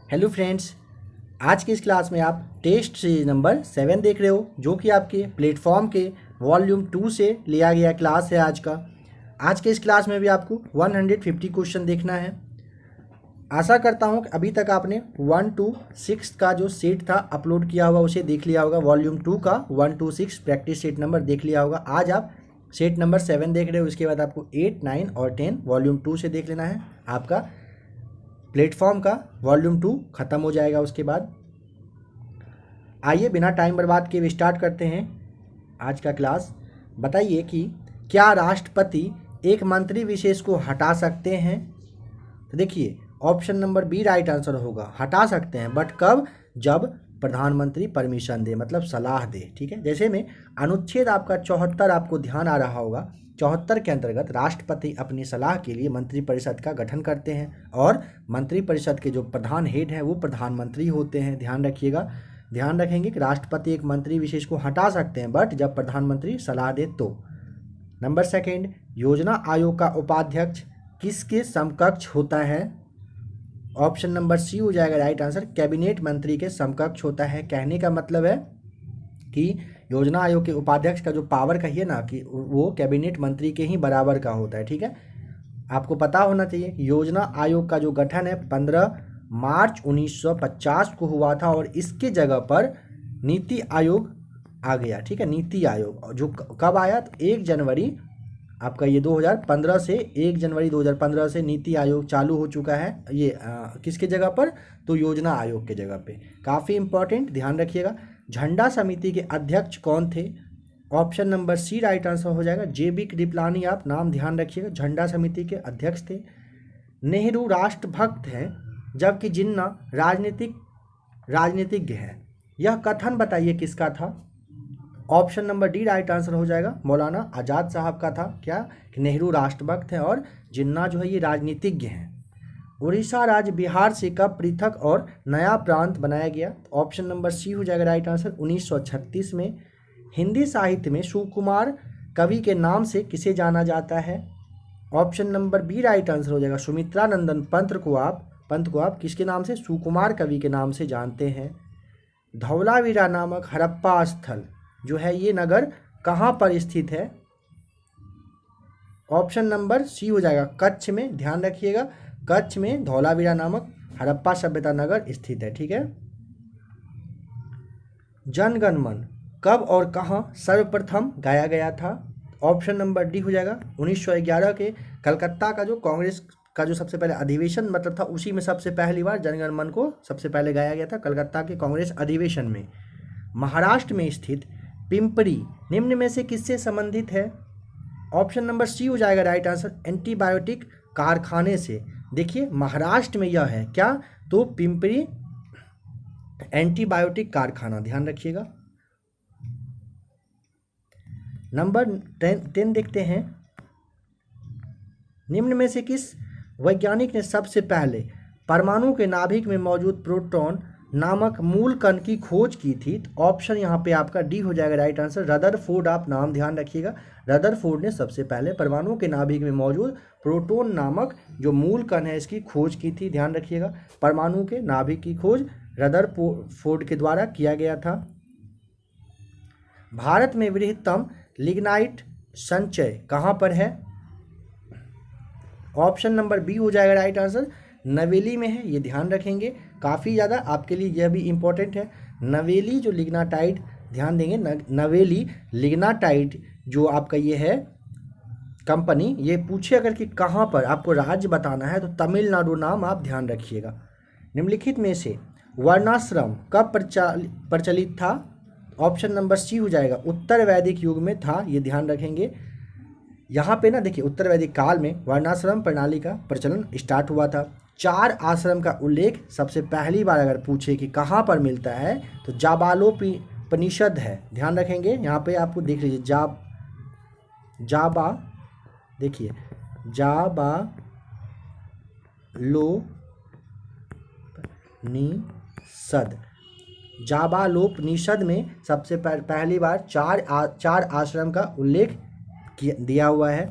Hello friends, आज की इस क्लास में आप टेस्ट सीरीज नंबर 7 देख रहे हो, जो कि आपके प्लेटफॉर्म के वॉल्यूम 2 से लिया गया क्लास है आज का। आज के इस क्लास में भी आपको 150 क्वेश्चन देखना है। आशा करता हूं कि अभी तक आपने 1 to 6 का जो सेट था अपलोड किया हुआ उसे देख लिया होगा। वॉल्यूम 2 का 1 to 6 प्रैक्टिस सेट नंबर देख लिया होगा। आज आप सेट नंबर 7 देख रहे हो, उसके बाद आपको 8, 9 और 10 वॉल्यूम 2 से देख लेना है। आपका प्लेटफॉर्म का वॉल्यूम 2 खत्म हो जाएगा उसके बाद। आइए बिना टाइम बर्बाद किए स्टार्ट करते हैं आज का क्लास। बताइए कि क्या राष्ट्रपति एक मंत्री विशेष को हटा सकते हैं? तो देखिए option number B right answer होगा, हटा सकते हैं, बट कब? जब प्रधानमंत्री परमिशन दे, मतलब सलाह दे। ठीक है, जैसे में अनुच्छेद आपका 74 आपको ध्यान आ रहा होगा। 74 के अंतर्गत राष्ट्रपति अपनी सलाह के लिए मंत्रिपरिषद का गठन करते हैं और मंत्रिपरिषद के जो प्रधान हेड हैं वो प्रधानमंत्री होते हैं। ध्यान रखिएगा, ध्यान रखेंगे कि राष्ट्रपति एक मंत्री विशेष को हटा सकते हैं, बट जब प्रधानमंत्री सलाह दे तो। नंबर सेकेंड, योजना आयोग का उपाध्यक्ष किसके समकक्ष होता है? ऑप्शन नंबर सी हो जाएगा राइट आंसर, कैबिनेट मंत्री के समकक्ष होता है। कहने का मतलब है कि योजना आयोग के उपाध्यक्ष का जो पावर कहिए ना कि वो कैबिनेट मंत्री के ही बराबर का होता है। ठीक है, आपको पता होना चाहिए योजना आयोग का जो गठन है 15 मार्च 1950 को हुआ था और इसके जगह पर नीति आयोग आ गया। ठीक है, नीति आयोग जो कब आया? तो 1 जनवरी आपका ये 2015 से 1 जनवरी 2015 से नीति आयोग चालू हो चुका है। ये किसके जगह पर? तो योजना आयोग के जगह पे। काफ़ी इंपॉर्टेंट, ध्यान रखिएगा। झंडा समिति के अध्यक्ष कौन थे? Option number C right answer हो जाएगा, JB कृपलानी। आप नाम ध्यान रखिएगा, झंडा समिति के अध्यक्ष थे। नेहरू राष्ट्रभक्त हैं जबकि जिन्ना राजनीतिज्ञ है। यह कथन बताइए किसका था? Option number D right answer हो जाएगा, मौलाना आज़ाद साहब का था। क्या? कि नेहरू राष्ट्रभक्त हैं और जिन्ना जो है ये राजनीतिज्ञ हैं। उड़ीसा राज्य बिहार से कब पृथक और नया प्रांत बनाया गया? ऑप्शन नंबर सी हो जाएगा राइट आंसर, 1936 में। हिंदी साहित्य में सुकुमार कवि के नाम से किसे जाना जाता है? Option number B right answer हो जाएगा, सुमित्रा नंदन पंत को आप किसके नाम से? सुकुमार कवि के नाम से जानते हैं। धौलावीरा नामक हड़प्पा स्थल जो है ये नगर कहाँ पर स्थित है? ऑप्शन नंबर सी हो जाएगा, कच्छ में। ध्यान रखिएगा, कच्छ में धौलावीरा नामक हड़प्पा सभ्यता नगर स्थित है। ठीक है, जन गण मन कब और कहाँ सर्वप्रथम गाया गया था? ऑप्शन नंबर डी हो जाएगा, 1911 के कलकत्ता का जो कांग्रेस का जो सबसे पहले अधिवेशन मतलब था उसी में सबसे पहली बार जनगण मन को सबसे पहले गाया गया था, कलकत्ता के कांग्रेस अधिवेशन में। महाराष्ट्र में स्थित पिंपरी निम्न में से किससे संबंधित है? ऑप्शन नंबर सी हो जाएगा राइट आंसर, एंटीबायोटिक कारखाने से। देखिए महाराष्ट्र में यह है क्या? तो पिंपरी एंटीबायोटिक कारखाना, ध्यान रखिएगा। नंबर 10 देखते हैं। निम्न में से किस वैज्ञानिक ने सबसे पहले परमाणु के नाभिक में मौजूद प्रोटॉन नामक मूल कण की खोज की थी? तो ऑप्शन यहाँ पे आपका डी हो जाएगा राइट आंसर, रदरफोर्ड। आप नाम ध्यान रखिएगा, रदरफोर्ड ने सबसे पहले परमाणु के नाभिक में मौजूद प्रोटॉन नामक जो मूल कण है इसकी खोज की थी। ध्यान रखिएगा, परमाणु के नाभिक की खोज रदरफोर्ड के द्वारा किया गया था। भारत में वृहत्तम लिग्नाइट संचय कहाँ पर है? ऑप्शन नंबर बी हो जाएगा राइट आंसर, नवेली में है। ये ध्यान रखेंगे, काफ़ी ज़्यादा आपके लिए यह भी इम्पोर्टेंट है। नवेली जो लिग्नाटाइट, ध्यान देंगे, नवेली लिग्नाटाइट जो आपका ये है कंपनी, ये पूछे अगर कि कहाँ पर, आपको राज्य बताना है तो तमिलनाडु नाम आप ध्यान रखिएगा। निम्नलिखित में से वर्णाश्रम कब प्रचलित था? ऑप्शन नंबर सी हो जाएगा, उत्तर वैदिक युग में था। ये ध्यान रखेंगे। यहाँ पे ना देखिए उत्तर वैदिक काल में वर्णाश्रम प्रणाली का प्रचलन स्टार्ट हुआ था। 4 आश्रम का उल्लेख सबसे पहली बार अगर पूछे कि कहाँ पर मिलता है तो जाबालोपनिषद है। ध्यान रखेंगे, यहाँ पे आपको देख लीजिए जाबा देखिए जाबालोपनिषद में सबसे पहली बार 4 आश्रम का उल्लेख दिया हुआ है।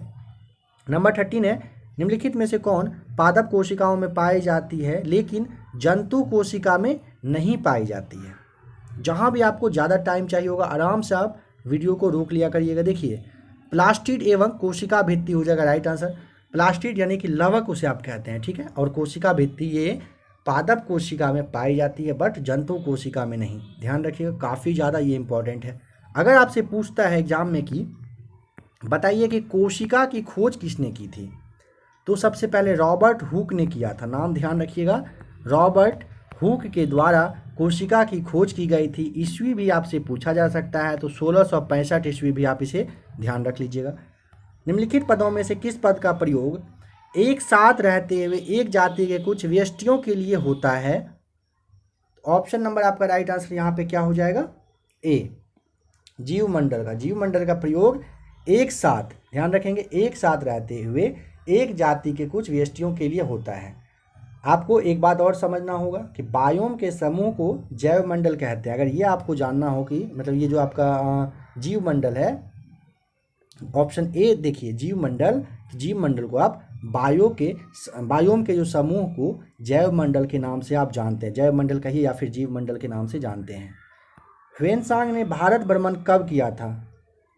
नंबर 13 है, निम्नलिखित में से कौन पादप कोशिकाओं में पाई जाती है लेकिन जंतु कोशिका में नहीं पाई जाती है। जहाँ भी आपको ज़्यादा टाइम चाहिए होगा आराम से आप वीडियो को रोक लिया करिएगा। देखिए प्लास्टिड एवं कोशिका भित्ति हो जाएगा राइट आंसर। प्लास्टिड यानी कि लवक उसे आप कहते हैं, ठीक है, और कोशिका भित्ति ये पादप कोशिका में पाई जाती है बट जंतु कोशिका में नहीं। ध्यान रखिएगा, काफ़ी ज़्यादा ये इंपॉर्टेंट है। अगर आपसे पूछता है एग्जाम में कि बताइए कि कोशिका की खोज किसने की थी, तो सबसे पहले रॉबर्ट हुक ने किया था। नाम ध्यान रखिएगा, रॉबर्ट हुक के द्वारा कोशिका की खोज की गई थी। ईस्वी भी आपसे पूछा जा सकता है, तो 1665 ईस्वी भी आप इसे ध्यान रख लीजिएगा। निम्नलिखित पदों में से किस पद का प्रयोग एक साथ रहते हुए एक जाति के कुछ व्यष्टियों के लिए होता है? ऑप्शन नंबर आपका राइट आंसर यहाँ पे क्या हो जाएगा? ए, जीवमंडल का। जीवमंडल का प्रयोग एक साथ, ध्यान रखेंगे, एक साथ रहते हुए एक जाति के कुछ व्यष्टियों के लिए होता है। आपको एक बात और समझना होगा कि बायोम के समूह को जैवमंडल कहते हैं। अगर ये आपको जानना हो कि मतलब ये जो आपका जीवमंडल है, ऑप्शन ए देखिए जीवमंडल, जीवमंडल को आप बायोम के जो समूह को जैवमंडल के नाम से आप जानते हैं, जैवमंडल कहिए या फिर जीवमंडल के नाम से जानते हैं। ह्वेनसांग ने भारत भ्रमण कब किया था?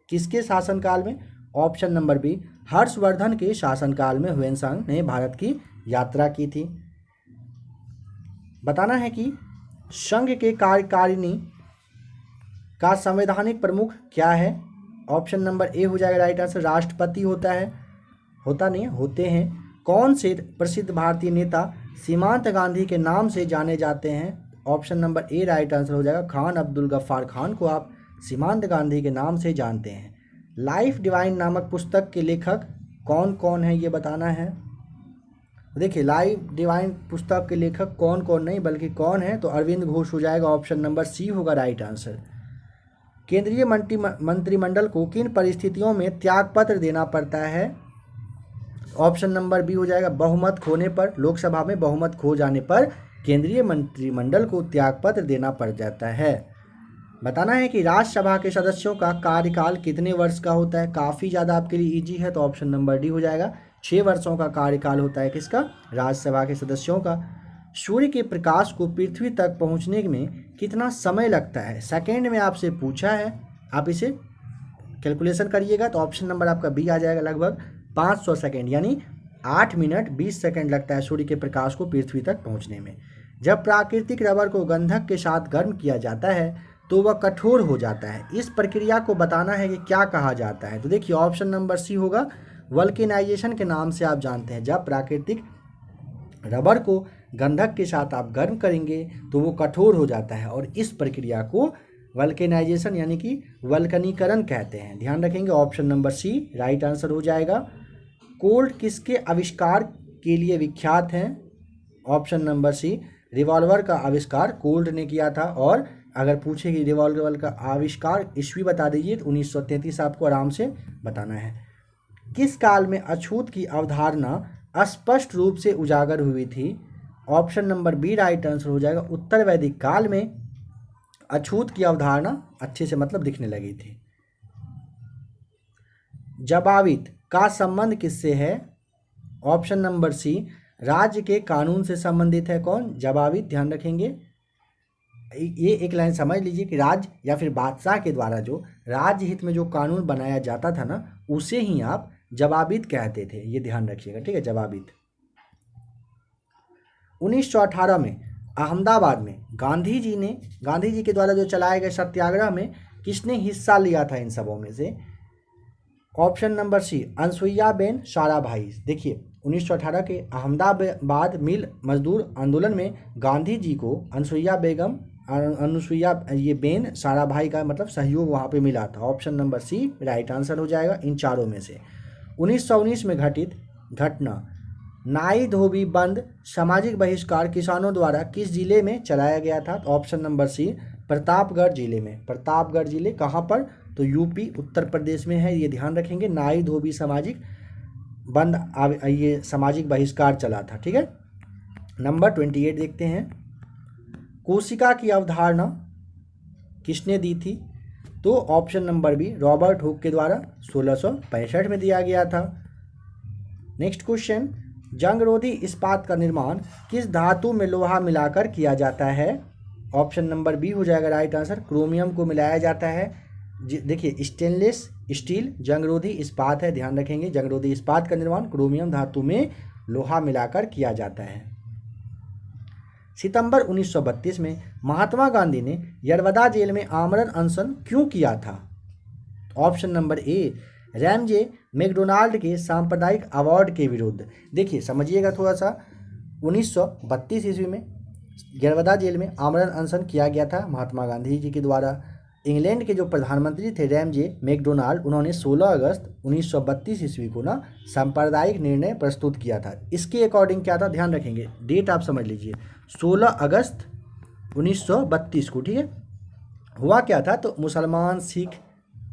किसके शासनकाल में? ऑप्शन नंबर बी, हर्षवर्धन के शासनकाल में ह्वेनसांग ने भारत की यात्रा की थी। बताना है कि संघ के कार्यकारिणी का संवैधानिक प्रमुख क्या है? ऑप्शन नंबर ए हो जाएगा राइट आंसर, राष्ट्रपति होता है, होता नहीं होते हैं। कौन से प्रसिद्ध भारतीय नेता सीमांत गांधी के नाम से जाने जाते हैं? ऑप्शन नंबर ए राइट आंसर हो जाएगा, खान अब्दुल गफ्फार खान को आप सीमांत गांधी के नाम से जानते हैं। लाइफ डिवाइन नामक पुस्तक के लेखक कौन कौन है ये बताना है। देखिए लाइफ डिवाइन पुस्तक के लेखक कौन कौन नहीं बल्कि कौन है, तो अरविंद घोष हो जाएगा, ऑप्शन नंबर सी होगा राइट आंसर। केंद्रीय मंत्रिमंडल को किन परिस्थितियों में त्यागपत्र देना पड़ता है? ऑप्शन नंबर बी हो जाएगा, बहुमत खोने पर, लोकसभा में बहुमत खो जाने पर केंद्रीय मंत्रिमंडल को त्यागपत्र देना पड़ जाता है। बताना है कि राज्यसभा के सदस्यों का कार्यकाल कितने वर्ष का होता है? काफ़ी ज़्यादा आपके लिए इजी है, तो ऑप्शन नंबर डी हो जाएगा, 6 वर्षों का कार्यकाल होता है किसका? राज्यसभा के सदस्यों का। सूर्य के प्रकाश को पृथ्वी तक पहुंचने में कितना समय लगता है? सेकेंड में आपसे पूछा है, आप इसे कैलकुलेशन करिएगा, तो ऑप्शन नंबर आपका बी आ जाएगा, लगभग 500 सेकेंड, यानी 8 मिनट 20 सेकेंड लगता है सूर्य के प्रकाश को पृथ्वी तक पहुंचने में। जब प्राकृतिक रबर को गंधक के साथ गर्म किया जाता है तो वह कठोर हो जाता है। इस प्रक्रिया को बताना है कि क्या कहा जाता है। तो देखिए ऑप्शन नंबर सी होगा, वल्केनाइजेशन के नाम से आप जानते हैं। जब प्राकृतिक रबर को गंधक के साथ आप गर्म करेंगे तो वो कठोर हो जाता है, और इस प्रक्रिया को वल्केनाइजेशन यानी कि वल्कनीकरण कहते हैं। ध्यान रखेंगे, option number C right answer हो जाएगा। कोल्ट किसके आविष्कार के लिए विख्यात हैं? ऑप्शन नंबर सी, रिवॉल्वर का आविष्कार कोल्ट ने किया था। और अगर पूछे कि रिवॉल्वर का आविष्कार ईस्वी बता दीजिए, तो 1933 आपको आराम से बताना है। किस काल में अछूत की अवधारणा स्पष्ट रूप से उजागर हुई थी? Option number B right answer हो जाएगा, उत्तर वैदिक काल में अछूत की अवधारणा अच्छे से मतलब दिखने लगी थी। जबावित का संबंध किससे है? ऑप्शन नंबर सी, राज्य के कानून से संबंधित है। कौन? जबावित। ध्यान रखेंगे, ये एक लाइन समझ लीजिए कि राज्य या फिर बादशाह के द्वारा जो राज्य हित में जो कानून बनाया जाता था ना, उसे ही आप जबावित कहते थे, ये ध्यान रखिएगा, ठीक है, जबावित। 1918 में अहमदाबाद में गांधी जी के द्वारा जो चलाए गए सत्याग्रह में किसने हिस्सा लिया था इन सबों में से? Option number C, Anasuyaben Sarabhai. देखिए 1918 के अहमदाबाद मिल मजदूर आंदोलन में गांधी जी को अनुसुईया ये बेन साराभाई का मतलब सहयोग वहाँ पे मिला था। Option number C right answer हो जाएगा इन चारों में से। 1919 में घटित घटना नाई धोबी बंद सामाजिक बहिष्कार किसानों द्वारा किस जिले में चलाया गया था? ऑप्शन नंबर सी, प्रतापगढ़ जिले में। प्रतापगढ़ जिले कहाँ पर? तो यूपी उत्तर प्रदेश में है, ये ध्यान रखेंगे। नाई धोबी सामाजिक बंद ये सामाजिक बहिष्कार चला था, ठीक है। नंबर 28 देखते हैं, कोशिका की अवधारणा किसने दी थी? तो option number B, Robert Hooke के द्वारा 1665 में दिया गया था। नेक्स्ट क्वेश्चन, जंगरोधी इस्पात का निर्माण किस धातु में लोहा मिलाकर किया जाता है? ऑप्शन नंबर बी हो जाएगा राइट आंसर, क्रोमियम को मिलाया जाता है। देखिए स्टेनलेस स्टील जंगरोधी इस्पात है, ध्यान रखेंगे। जंगरोधी इस्पात का निर्माण क्रोमियम धातु में लोहा मिलाकर किया जाता है। सितंबर 1932 में महात्मा गांधी ने यरवदा जेल में आमरण अनशन क्यों किया था? Option number A, Ramsay MacDonald के सांप्रदायिक अवार्ड के विरुद्ध। देखिए समझिएगा थोड़ा सा, 1932 ईस्वी में यरवदा जेल में आमरण अनशन किया गया था महात्मा गांधी जी के द्वारा। इंग्लैंड के जो प्रधानमंत्री थे रैमजे मैकडोनाल्ड, उन्होंने 16 अगस्त 1932 ईस्वी को ना सांप्रदायिक निर्णय प्रस्तुत किया था। इसके अकॉर्डिंग क्या था, ध्यान रखेंगे, डेट आप समझ लीजिए, 16 अगस्त 1932 को, ठीक है। हुआ क्या था, तो मुसलमान, सिख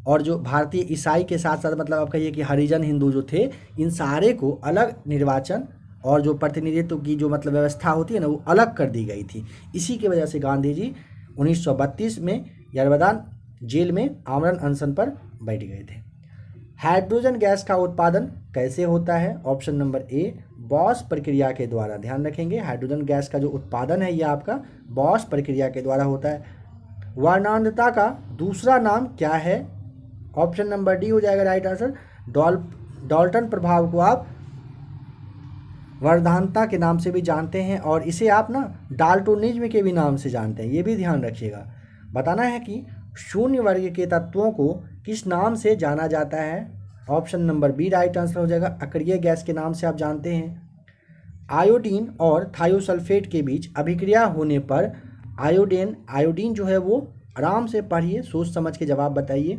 और जो भारतीय ईसाई के साथ साथ मतलब आप कहिए कि हरिजन हिंदू जो थे, इन सारे को अलग निर्वाचन और जो प्रतिनिधित्व की जो मतलब व्यवस्था होती है ना, वो अलग कर दी गई थी। इसी की वजह से गांधी जी 1932 में यरवदा जेल में आमरण अनशन पर बैठ गए थे। हाइड्रोजन गैस का उत्पादन कैसे होता है? ऑप्शन नंबर ए, बॉस प्रक्रिया के द्वारा। ध्यान रखेंगे, हाइड्रोजन गैस का जो उत्पादन है ये आपका बॉस प्रक्रिया के द्वारा होता है। वर्णांधता का दूसरा नाम क्या है? ऑप्शन नंबर डी हो जाएगा राइट आंसर, डाल्टन प्रभाव को आप वर्धानता के नाम से भी जानते हैं और इसे आप ना डाल्टोनिज्म के भी नाम से जानते हैं, ये भी ध्यान रखिएगा। बताना है कि शून्य वर्ग के तत्वों को किस नाम से जाना जाता है? Option number B right answer हो जाएगा, अक्रिय गैस के नाम से आप जानते हैं। आयोडीन और थायोसल्फेट के बीच अभिक्रिया होने पर आयोडीन जो है वो, आराम से पढ़िए, सोच समझ के जवाब बताइए।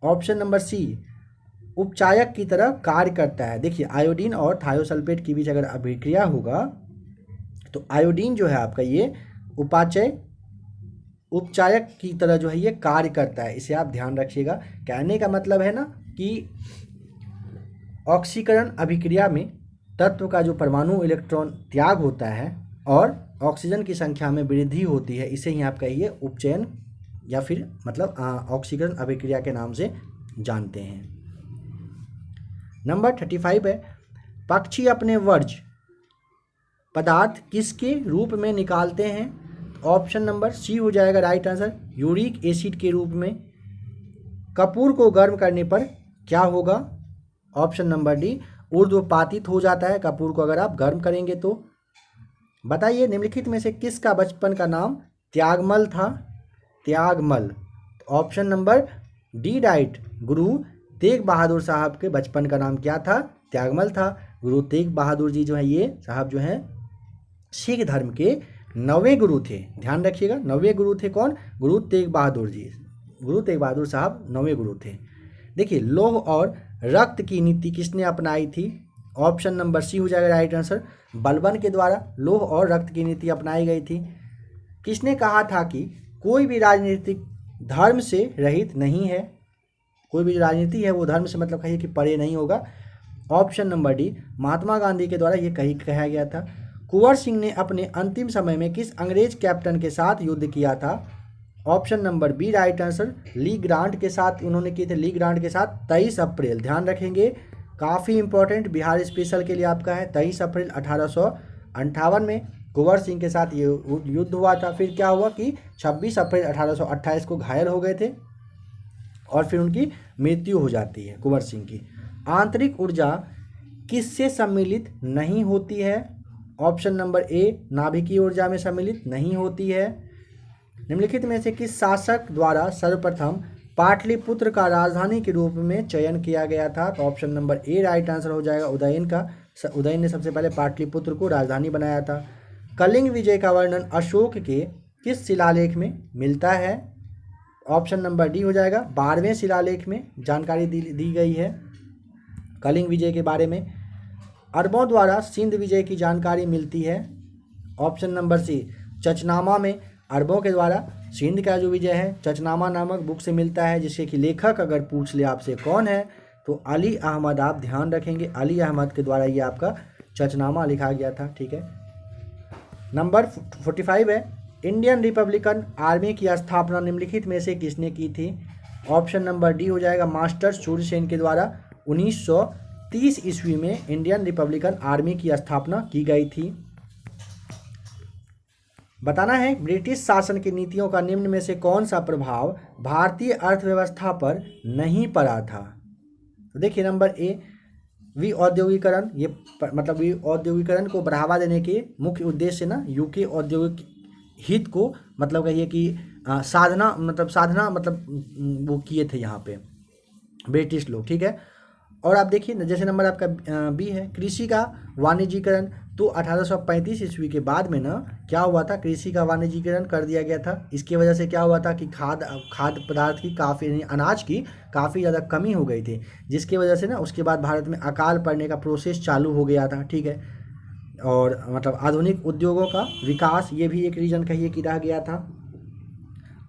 ऑप्शन नंबर सी, उपचायक की तरह कार्य करता है। देखिए आयोडीन और थायोसल्फेट के बीच अगर अभिक्रिया होगा तो आयोडीन जो है आपका ये उपचायक की तरह जो है ये कार्य करता है, इसे आप ध्यान रखिएगा। कहने का मतलब है ना कि ऑक्सीकरण अभिक्रिया में तत्व का जो परमाणु इलेक्ट्रॉन त्याग होता है और ऑक्सीजन की संख्या में वृद्धि होती है, इसे ही आप कहिए उपचयन या फिर मतलब ऑक्सीकरण अभिक्रिया के नाम से जानते हैं। नंबर 35 है, पक्षी अपने वर्ज्य पदार्थ किसके रूप में निकालते हैं? ऑप्शन नंबर सी हो जाएगा राइट आंसर, यूरिक एसिड के रूप में। कपूर को गर्म करने पर क्या होगा? ऑप्शन नंबर डी, ऊर्ध्वपातित हो जाता है कपूर को अगर आप गर्म करेंगे तो। बताइए निम्नलिखित में से किसका बचपन का नाम त्यागमल था? Tyagmal. Option number D right, Guru Tegh Bahadur साहब के बचपन का नाम क्या था? त्यागमल था। गुरु तेग बहादुर जी जो है ये साहब जो है सिख धर्म के 9वें गुरु थे, ध्यान रखिएगा। 9वें गुरु थे कौन? गुरु तेग बहादुर जी। गुरु तेग बहादुर साहब 9वें गुरु थे। देखिए लौह और रक्त की नीति किसने अपनाई थी? ऑप्शन नंबर सी हो जाएगा राइट आंसर, बलबन के द्वारा लौह और रक्त की नीति अपनाई गई थी। किसने कहा था कि कोई भी राजनीतिक धर्म से रहित नहीं है? कोई भी जो राजनीति है वो धर्म से मतलब कहिए कि परे नहीं होगा। Option number D, Mahatma Gandhi के द्वारा ये कहा गया था। कुंवर सिंह ने अपने अंतिम समय में किस अंग्रेज कैप्टन के साथ युद्ध किया था? Option number B right answer, Lee Grant के साथ उन्होंने किए थे, ली ग्रांट के साथ 23 अप्रैल। ध्यान रखेंगे, काफ़ी इंपॉर्टेंट बिहार स्पेशल के लिए आपका है। 23 अप्रैल 1858 में कुंवर सिंह के साथ ये युद्ध हुआ था। फिर क्या हुआ कि 26 अप्रैल 1828 को घायल हो गए थे और फिर उनकी मृत्यु हो जाती है कुंवर सिंह की। आंतरिक ऊर्जा किससे सम्मिलित नहीं होती है? ऑप्शन नंबर ए, नाभिकीय ऊर्जा में सम्मिलित नहीं होती है। निम्नलिखित में से किस शासक द्वारा सर्वप्रथम पाटलिपुत्र का राजधानी के रूप में चयन किया गया था? तो ऑप्शन नंबर ए राइट आंसर हो जाएगा, उदयन का। उदयन ने सबसे पहले पाटलिपुत्र को राजधानी बनाया था। कलिंग विजय का वर्णन अशोक के किस शिलालेख में मिलता है? ऑप्शन नंबर डी हो जाएगा, 12वें शिलालेख में जानकारी दी गई है कलिंग विजय के बारे में। अरबों द्वारा सिंध विजय की जानकारी मिलती है। ऑप्शन नंबर सी, चचनामा में अरबों के द्वारा सिंध का जो विजय है चचनामा नामक बुक से मिलता है, जिसके कि लेखक अगर पूछ ले आपसे कौन है तो अली अहमद, आप ध्यान रखेंगे अली अहमद के द्वारा ये आपका चचनामा लिखा गया था। ठीक है, नंबर 45 है, इंडियन रिपब्लिकन आर्मी की स्थापना निम्नलिखित में से किसने की थी? ऑप्शन नंबर डी हो जाएगा, मास्टर सूर्यसेन के द्वारा 1830 ईस्वी में इंडियन रिपब्लिकन आर्मी की स्थापना की गई थी। बताना है ब्रिटिश शासन की नीतियों का निम्न में से कौन सा प्रभाव भारतीय अर्थव्यवस्था पर नहीं पड़ा था। तो देखिए नंबर ए, विऔद्योगिकरण। ये मतलब विऔद्योगिकरण को बढ़ावा देने के मुख्य उद्देश्य ना यूके औद्योगिक हित को मतलब कहिए कि साधना मतलब वो किए थे यहाँ पे ब्रिटिश लोग, ठीक है। और आप देखिए जैसे नंबर आपका बी है, कृषि का वाणिज्यीकरण। तो 1835 ईस्वी के बाद में ना क्या हुआ था, कृषि का वाणिज्यीकरण कर दिया गया था। इसकी वजह से क्या हुआ था कि खाद्य पदार्थ की काफ़ी, अनाज की काफ़ी ज़्यादा कमी हो गई थी, जिसकी वजह से ना उसके बाद भारत में अकाल पड़ने का प्रोसेस चालू हो गया था, ठीक है। और मतलब आधुनिक उद्योगों का विकास, ये भी एक रीजन कहिए कि रह गया था।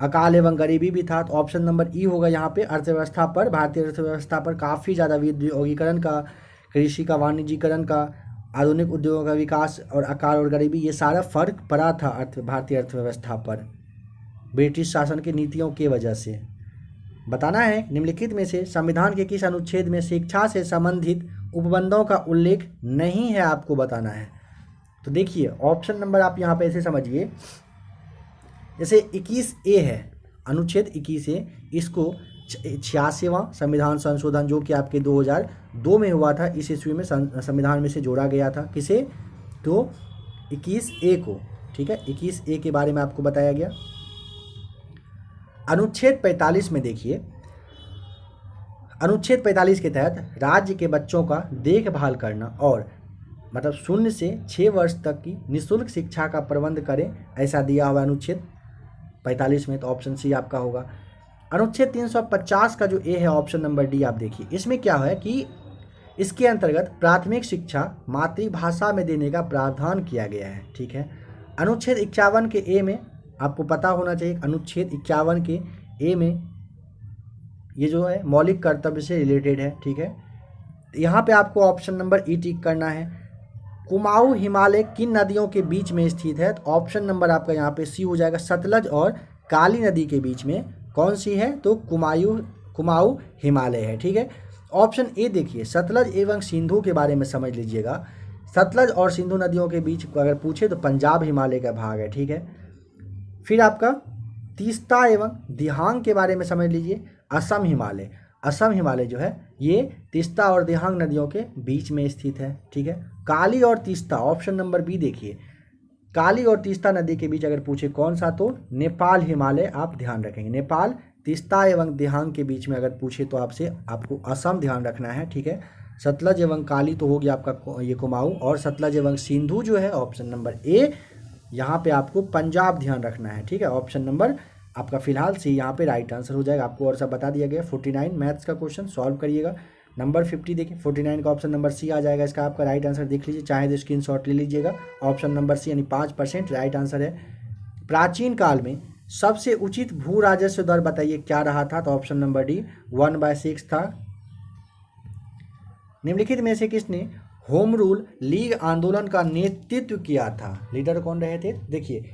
अकाल एवं गरीबी भी था। तो ऑप्शन नंबर ई होगा यहाँ पे। अर्थव्यवस्था पर, भारतीय अर्थव्यवस्था पर काफ़ी ज़्यादा औद्योगिकरण का, कृषि का वाणिज्यीकरण का, आधुनिक उद्योगों का विकास और अकाल और गरीबी, ये सारा फर्क पड़ा था भारतीय अर्थव्यवस्था पर ब्रिटिश शासन की नीतियों की वजह से। बताना है निम्नलिखित में से संविधान के किस अनुच्छेद में शिक्षा से संबंधित उपबंधों का उल्लेख नहीं है, आपको बताना है। तो देखिए ऑप्शन नंबर आप यहाँ पे ऐसे समझिए, जैसे 21A है, अनुच्छेद 21A, इसको 86वां संविधान संशोधन जो कि आपके 2002 में हुआ था, इस ईस्वी में संविधान में से जोड़ा गया था। किसे? तो 21A को, ठीक है। 21A के बारे में आपको बताया गया। अनुच्छेद 45 में देखिए, अनुच्छेद 45 के तहत राज्य के बच्चों का देखभाल करना और मतलब 0 से 6 वर्ष तक की निःशुल्क शिक्षा का प्रबंध करें, ऐसा दिया हुआ अनुच्छेद 45 में। तो ऑप्शन सी आपका होगा। अनुच्छेद 350 का जो ए है, ऑप्शन नंबर डी आप देखिए, इसमें क्या है कि इसके अंतर्गत प्राथमिक शिक्षा मातृभाषा में देने का प्रावधान किया गया है, ठीक है। अनुच्छेद 51 के ए में आपको पता होना चाहिए, अनुच्छेद 51 के ए में ये जो है मौलिक कर्तव्य से रिलेटेड है, ठीक है। यहाँ पे आपको ऑप्शन नंबर ई टिक करना है। कुमाऊं हिमालय किन नदियों के बीच में स्थित है? तो ऑप्शन नंबर आपका यहाँ पे सी हो जाएगा। सतलज और काली नदी के बीच में कौन सी है? तो कुमाऊं हिमालय है, ठीक है। ऑप्शन ए देखिए, सतलज एवं सिंधु के बारे में समझ लीजिएगा। सतलज और सिंधु नदियों के बीच अगर पूछे तो पंजाब हिमालय का भाग है, ठीक है। फिर आपका तीस्ता एवं दिहांग के बारे में समझ लीजिए। असम हिमालय, असम हिमालय जो है ये तीस्ता और दिहांग नदियों के बीच में स्थित है, ठीक है। काली और तीस्ता, ऑप्शन नंबर बी देखिए, काली और तीस्ता नदी के बीच अगर पूछे कौन सा, तो नेपाल हिमालय आप ध्यान रखेंगे। नेपाल, तीस्ता एवं दिहांग के बीच में अगर पूछे तो आपको असम ध्यान रखना है, ठीक है। सतलज एवं काली तो हो गया आपका ये कुमाऊं, और सतलज एवं सिंधु जो है ऑप्शन नंबर ए, यहाँ पे आपको पंजाब ध्यान रखना है, ठीक है। ऑप्शन नंबर आपका फिलहाल सी यहाँ पे राइट आंसर हो जाएगा। आपको और सब बता दिया गया। 49 मैथ्स का क्वेश्चन सॉल्व करिएगा। नंबर 50 देखिए, 49 का ऑप्शन नंबर सी आ जाएगा। इसका आपका राइट आंसर देख लीजिए, चाहे तो स्क्रीनशॉट ले लीजिएगा। ऑप्शन नंबर सी यानी 5% राइट आंसर है। प्राचीन काल में सबसे उचित भू राजस्व दर बताइए क्या रहा था? तो ऑप्शन नंबर डी 1/6 था। निम्नलिखित में से किसने होम रूल लीग आंदोलन का नेतृत्व किया था? लीडर कौन रहे थे? देखिए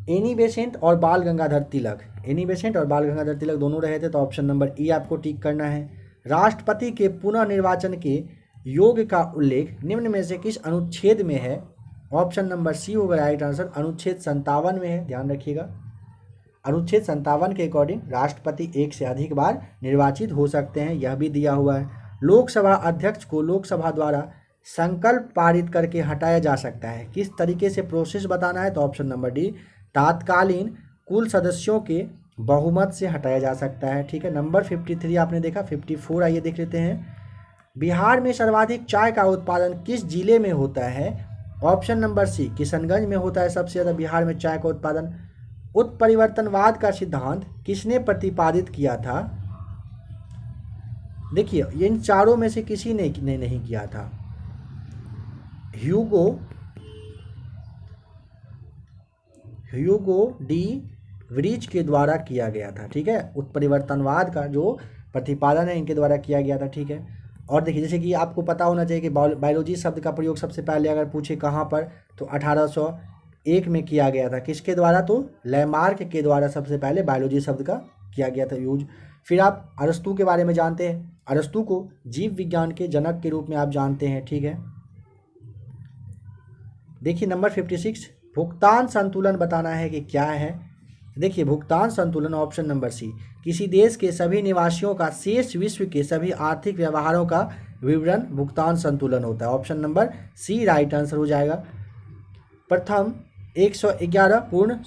एनी बेसेंट और बाल गंगाधर तिलक, एनी बेसेंट और बाल गंगाधर तिलक दोनों रहे थे। तो ऑप्शन नंबर ई आपको टिक करना है। राष्ट्रपति के पुनः निर्वाचन के योग का उल्लेख निम्न में से किस अनुच्छेद में है? ऑप्शन नंबर सी होगा राइट आंसर। अनुच्छेद 57 में है, ध्यान रखिएगा। अनुच्छेद 57 के अकॉर्डिंग राष्ट्रपति एक से अधिक बार निर्वाचित हो सकते हैं, यह भी दिया हुआ है। लोकसभा अध्यक्ष को लोकसभा द्वारा संकल्प पारित करके हटाया जा सकता है, किस तरीके से प्रोसेस बताना है? तो ऑप्शन नंबर डी तात्कालीन कुल सदस्यों के बहुमत से हटाया जा सकता है, ठीक है। नंबर 53 आपने देखा। 54 आइए देख लेते हैं। बिहार में सर्वाधिक चाय का उत्पादन किस जिले में होता है? ऑप्शन नंबर सी किशनगंज में होता है सबसे ज़्यादा बिहार में चाय का उत्पादन। उत्परिवर्तनवाद का सिद्धांत किसने प्रतिपादित किया था? देखिए इन चारों में से किसी ने नहीं किया था। ह्यूगो डी व्रीच के द्वारा किया गया था, ठीक है। उत्परिवर्तनवाद का जो प्रतिपादन है इनके द्वारा किया गया था, ठीक है। और देखिए जैसे कि आपको पता होना चाहिए कि बायोलॉजी शब्द का प्रयोग सबसे पहले अगर पूछे कहाँ पर, तो 1801 में किया गया था। किसके द्वारा? तो लैमार्क के द्वारा सबसे पहले बायोलॉजी शब्द का किया गया था यूज। फिर आप अरस्तू के बारे में जानते हैं। अरस्तु को जीव विज्ञान के जनक के रूप में आप जानते हैं, ठीक है। देखिए नंबर 56, भुगतान संतुलन बताना है कि क्या है। देखिए भुगतान संतुलन ऑप्शन नंबर सी, किसी देश के सभी निवासियों का शेष विश्व के सभी आर्थिक व्यवहारों का विवरण भुगतान संतुलन होता है। Option number C right answer हो जाएगा। प्रथम 111 पूर्ण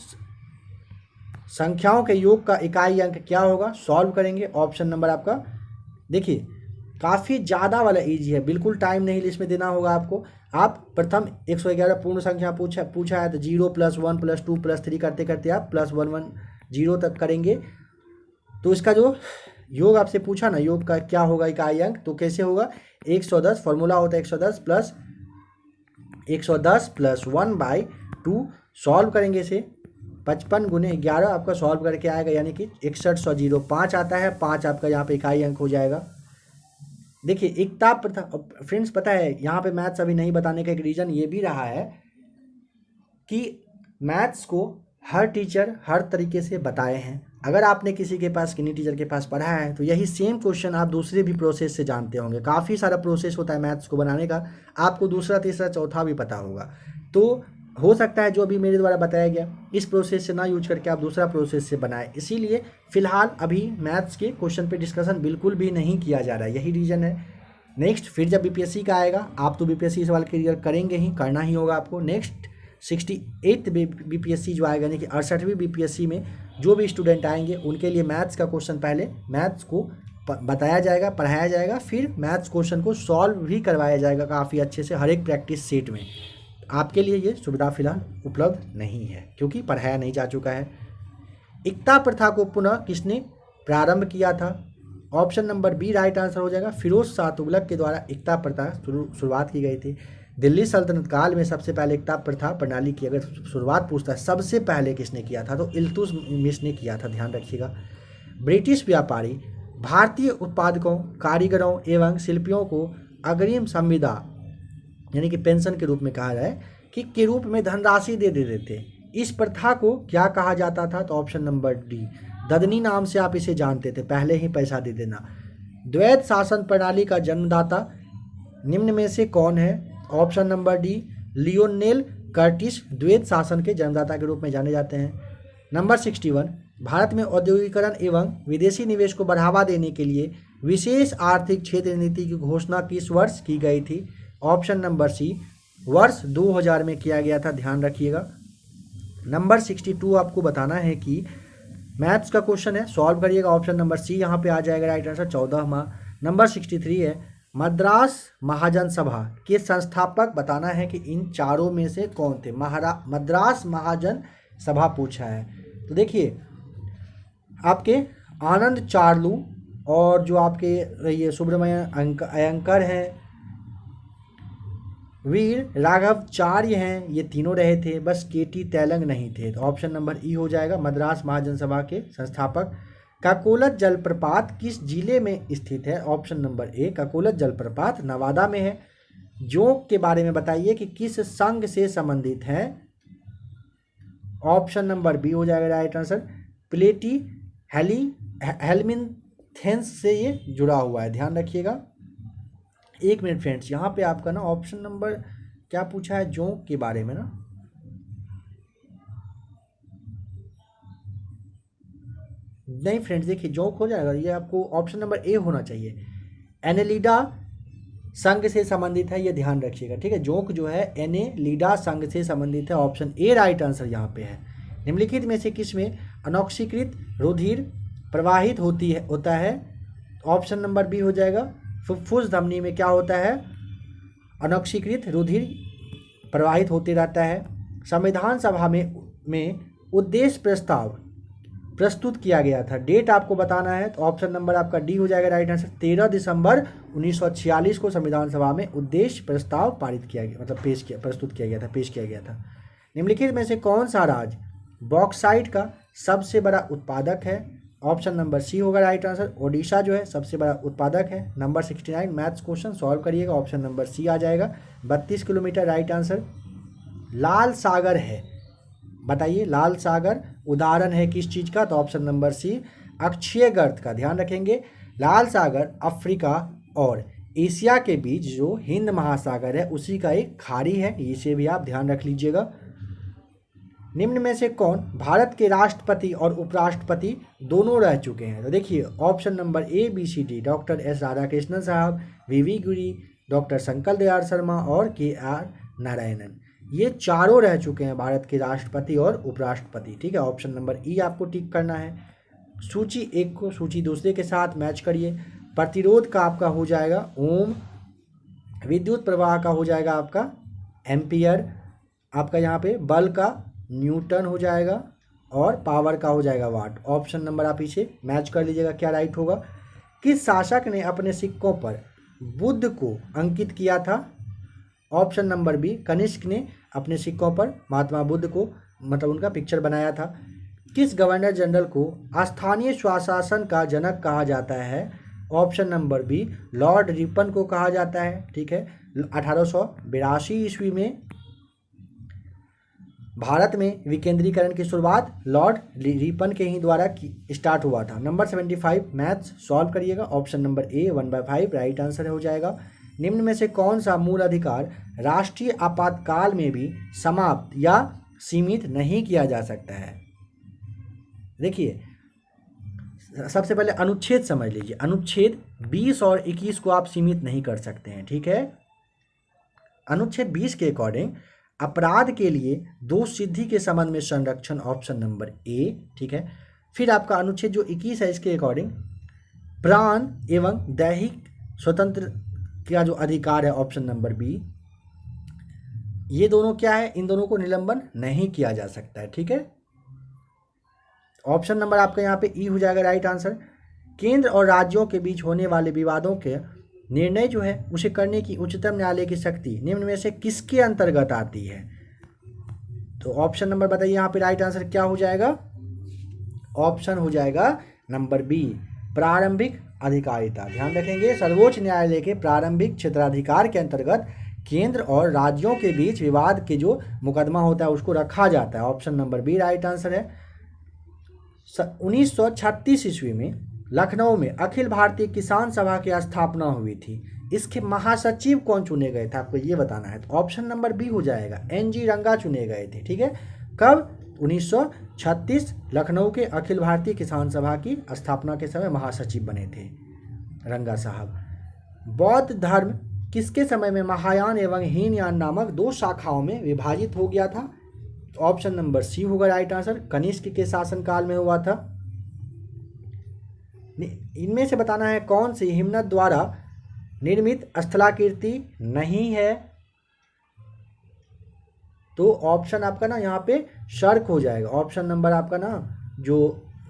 संख्याओं के योग का इकाई अंक क्या होगा, सॉल्व करेंगे। ऑप्शन नंबर आपका देखिए काफ़ी ज़्यादा वाला इजी है, बिल्कुल टाइम नहीं इसमें देना होगा आपको। आप प्रथम 111 पूर्ण संख्या पूछा है तो 0 + 1 + 2 + 3 करते करते आप +1 1 0 तक करेंगे। तो इसका जो योग आपसे पूछा ना, योग का क्या होगा इकाई अंक, तो कैसे होगा, 110 फॉर्मूला होता है 110 + 1/2। सॉल्व करेंगे इसे, 55 × 11 आपका सॉल्व करके आएगा, यानी कि 6100 5 आता है, 5 आपका यहाँ पे इकाई अंक हो जाएगा। देखिए एकता प्रथा, फ्रेंड्स पता है यहाँ पे मैथ्स अभी नहीं बताने का एक रीज़न ये भी रहा है कि मैथ्स को हर टीचर हर तरीके से बताए हैं। अगर आपने किसी के पास, किन्हीं टीचर के पास पढ़ा है तो यही सेम क्वेश्चन आप दूसरे भी प्रोसेस से जानते होंगे। काफ़ी सारा प्रोसेस होता है मैथ्स को बनाने का, आपको दूसरा तीसरा चौथा भी पता होगा। तो हो सकता है जो अभी मेरे द्वारा बताया गया इस प्रोसेस से ना यूज करके आप दूसरा प्रोसेस से बनाएं। इसीलिए फिलहाल अभी मैथ्स के क्वेश्चन पे डिस्कशन बिल्कुल भी नहीं किया जा रहा है, यही रीज़न है। नेक्स्ट फिर जब बीपीएससी का आएगा, आप तो बीपीएससी सवाल क्लियर करेंगे ही, करना ही होगा आपको। नेक्स्ट 68 बीपीएससी जो आएगा, यानी कि 68वीं बीपीएससी में जो भी स्टूडेंट आएंगे उनके लिए मैथ्स का क्वेश्चन पहले मैथ्स को बताया जाएगा, पढ़ाया जाएगा, फिर मैथ्स क्वेश्चन को सॉल्व भी करवाया जाएगा काफ़ी अच्छे से हर एक प्रैक्टिस सेट में। आपके लिए ये सुविधा फिलहाल उपलब्ध नहीं है क्योंकि पढ़ाया नहीं जा चुका है। एकता प्रथा को पुनः किसने प्रारंभ किया था, option number B right answer हो जाएगा। फिरोज शाह तुगलक के द्वारा एकता प्रथा शुरुआत की गई थी। दिल्ली सल्तनत काल में सबसे पहले एकता प्रथा प्रणाली की अगर शुरुआत पूछता है सबसे पहले किसने किया था, तो इल्तुतमिश ने किया था, ध्यान रखिएगा। ब्रिटिश व्यापारी भारतीय उत्पादकों, कारीगरों एवं शिल्पियों को अग्रिम संविदा यानी कि पेंशन के रूप में कहा जाए कि के रूप में धनराशि दे देते थे। इस प्रथा को क्या कहा जाता था, तो ऑप्शन नंबर डी ददनी नाम से आप इसे जानते थे, पहले ही पैसा दे देना। द्वैत शासन प्रणाली का जन्मदाता निम्न में से कौन है, option number D Lionel Curtis द्वैत शासन के जन्मदाता के रूप में जाने जाते हैं। नंबर 61, भारत में औद्योगिकरण एवं विदेशी निवेश को बढ़ावा देने के लिए विशेष आर्थिक क्षेत्र नीति की घोषणा किस वर्ष की गई थी, ऑप्शन नंबर सी वर्ष 2000 में किया गया था, ध्यान रखिएगा। नंबर 62 आपको बताना है कि मैथ्स का क्वेश्चन है, सॉल्व करिएगा। ऑप्शन नंबर सी यहाँ पे आ जाएगा राइट आंसर, 14वां। नंबर 63 है मद्रास महाजन सभा के संस्थापक बताना है कि इन चारों में से कौन थे। मद्रास महाजन सभा पूछा है, तो देखिए आपके आनंद चार्लू और जो आपके ये सुब्रमण्य अयंकर हैं, वीर राघवाचार्य हैं, ये तीनों रहे थे, बस केटी तैलंग नहीं थे। तो ऑप्शन नंबर ई हो जाएगा, मद्रास महाजन सभा के संस्थापक। काकोलत जलप्रपात किस जिले में स्थित है, ऑप्शन नंबर ए काकोलत जलप्रपात नवादा में है। जोंक के बारे में बताइए कि किस संघ से संबंधित है, ऑप्शन नंबर बी हो जाएगा राइट आंसर, प्लेटी हेल्मिनथेंस से ये जुड़ा हुआ है, ध्यान रखिएगा। एक मिनट फ्रेंड्स, यहाँ पे आपका ना ऑप्शन नंबर क्या पूछा है, जोंक के बारे में ना, नहीं फ्रेंड्स देखिए जोंक हो जाएगा, ये आपको ऑप्शन नंबर ए होना चाहिए। एनेलिडा संघ से संबंधित है, ये ध्यान रखिएगा, ठीक है। जोंक जो है एनेलिडा संघ से संबंधित है, ऑप्शन ए राइट आंसर यहाँ पे है। निम्नलिखित में से किसमें अनॉक्सीकृत रुधिर प्रवाहित होता है, ऑप्शन नंबर बी हो जाएगा। फुफ्फुस धमनी में क्या होता है, अनॉक्सीकृत रुधिर प्रवाहित होते रहता है। संविधान सभा में उद्देश्य प्रस्ताव प्रस्तुत किया गया था, डेट आपको बताना है, तो ऑप्शन नंबर आपका डी हो जाएगा राइट आंसर। 13 दिसंबर 1946 को संविधान सभा में उद्देश्य प्रस्ताव पारित किया गया, मतलब प्रस्तुत किया गया था, पेश किया गया था। निम्नलिखित में से कौन सा राज्य बॉक्साइट का सबसे बड़ा उत्पादक है, ऑप्शन नंबर सी होगा राइट आंसर। ओडिशा जो है सबसे बड़ा उत्पादक है। नंबर 69 मैथ्स क्वेश्चन सॉल्व करिएगा, ऑप्शन नंबर सी आ जाएगा, 32 किलोमीटर राइट आंसर। लाल सागर है, बताइए लाल सागर उदाहरण है किस चीज़ का, तो ऑप्शन नंबर सी अक्षय गर्त का, ध्यान रखेंगे। लाल सागर अफ्रीका और एशिया के बीच जो हिंद महासागर है उसी का एक खाड़ी है, इसे भी आप ध्यान रख लीजिएगा। निम्न में से कौन भारत के राष्ट्रपति और उपराष्ट्रपति दोनों रह चुके हैं? तो देखिए option number A B C D, doctor S Radhakrishnan साहब, वी गिरी, डॉक्टर शंकर दयाल शर्मा और के आर नारायणन, ये चारों रह चुके हैं भारत के राष्ट्रपति और उपराष्ट्रपति। ठीक है, ऑप्शन नंबर ई आपको टिक करना है। सूची एक को सूची दूसरे के साथ मैच करिए। प्रतिरोध का आपका हो जाएगा ओम, विद्युत प्रवाह का हो जाएगा आपका एम्पियर, आपका यहाँ पे बल का न्यूटन हो जाएगा और पावर का हो जाएगा वाट। ऑप्शन नंबर आप इसे मैच कर लीजिएगा, क्या राइट होगा। किस शासक ने अपने सिक्कों पर बुद्ध को अंकित किया था? ऑप्शन नंबर बी, कनिष्क ने अपने सिक्कों पर महात्मा बुद्ध को मतलब उनका पिक्चर बनाया था। किस गवर्नर जनरल को स्थानीय स्वशासन का जनक कहा जाता है? Option number B, Lord Ripon को कहा जाता है। ठीक है, 1882 ईस्वी में भारत में विकेंद्रीकरण की शुरुआत लॉर्ड रिपन के ही द्वारा स्टार्ट हुआ था। नंबर 75 मैथ्स सॉल्व करिएगा। ऑप्शन नंबर ए 1/5 राइट आंसर हो जाएगा। निम्न में से कौन सा मूल अधिकार राष्ट्रीय आपातकाल में भी समाप्त या सीमित नहीं किया जा सकता है? देखिए सबसे पहले अनुच्छेद समझ लीजिए। अनुच्छेद 20 और 21 को आप सीमित नहीं कर सकते हैं। ठीक है, अनुच्छेद 20 के अकॉर्डिंग अपराध के लिए दोष सिद्धि के संबंध में संरक्षण, ऑप्शन नंबर ए। ठीक है, फिर आपका अनुच्छेद जो 21 है इसके अकॉर्डिंग प्राण एवं दैहिक स्वतंत्र का जो अधिकार है, ऑप्शन नंबर बी। ये दोनों क्या है, इन दोनों को निलंबन नहीं किया जा सकता है। ठीक है, ऑप्शन नंबर आपका यहाँ पे ई हो जाएगा राइट आंसर। केंद्र और राज्यों के बीच होने वाले विवादों के निर्णय जो है उसे करने की उच्चतम न्यायालय की शक्ति निम्न में से किसके अंतर्गत आती है? तो ऑप्शन नंबर बताइए यहाँ पे राइट आंसर क्या हो जाएगा। ऑप्शन हो जाएगा नंबर बी, प्रारंभिक अधिकारिता। ध्यान रखेंगे, सर्वोच्च न्यायालय के प्रारंभिक क्षेत्राधिकार के अंतर्गत केंद्र और राज्यों के बीच विवाद के जो मुकदमा होता है उसको रखा जाता है। Option number B right answer है। 1936 ईस्वी में लखनऊ में अखिल भारतीय किसान सभा की स्थापना हुई थी। इसके महासचिव कौन चुने गए थे, आपको ये बताना है। तो ऑप्शन नंबर बी हो जाएगा, NG रंगा चुने गए थे। ठीक है, कब? 1936 लखनऊ के अखिल भारतीय किसान सभा की स्थापना के समय महासचिव बने थे रंगा साहब। बौद्ध धर्म किसके समय में महायान एवं हीनयान नामक दो शाखाओं में विभाजित हो गया था? तो ऑप्शन नंबर सी होगा राइट आंसर, कनिष्क के शासनकाल में हुआ था। इनमें से बताना है कौन सी हिमनद द्वारा निर्मित स्थलाकृति नहीं है? तो ऑप्शन आपका ना यहाँ पे सर्क हो जाएगा। ऑप्शन नंबर आपका ना जो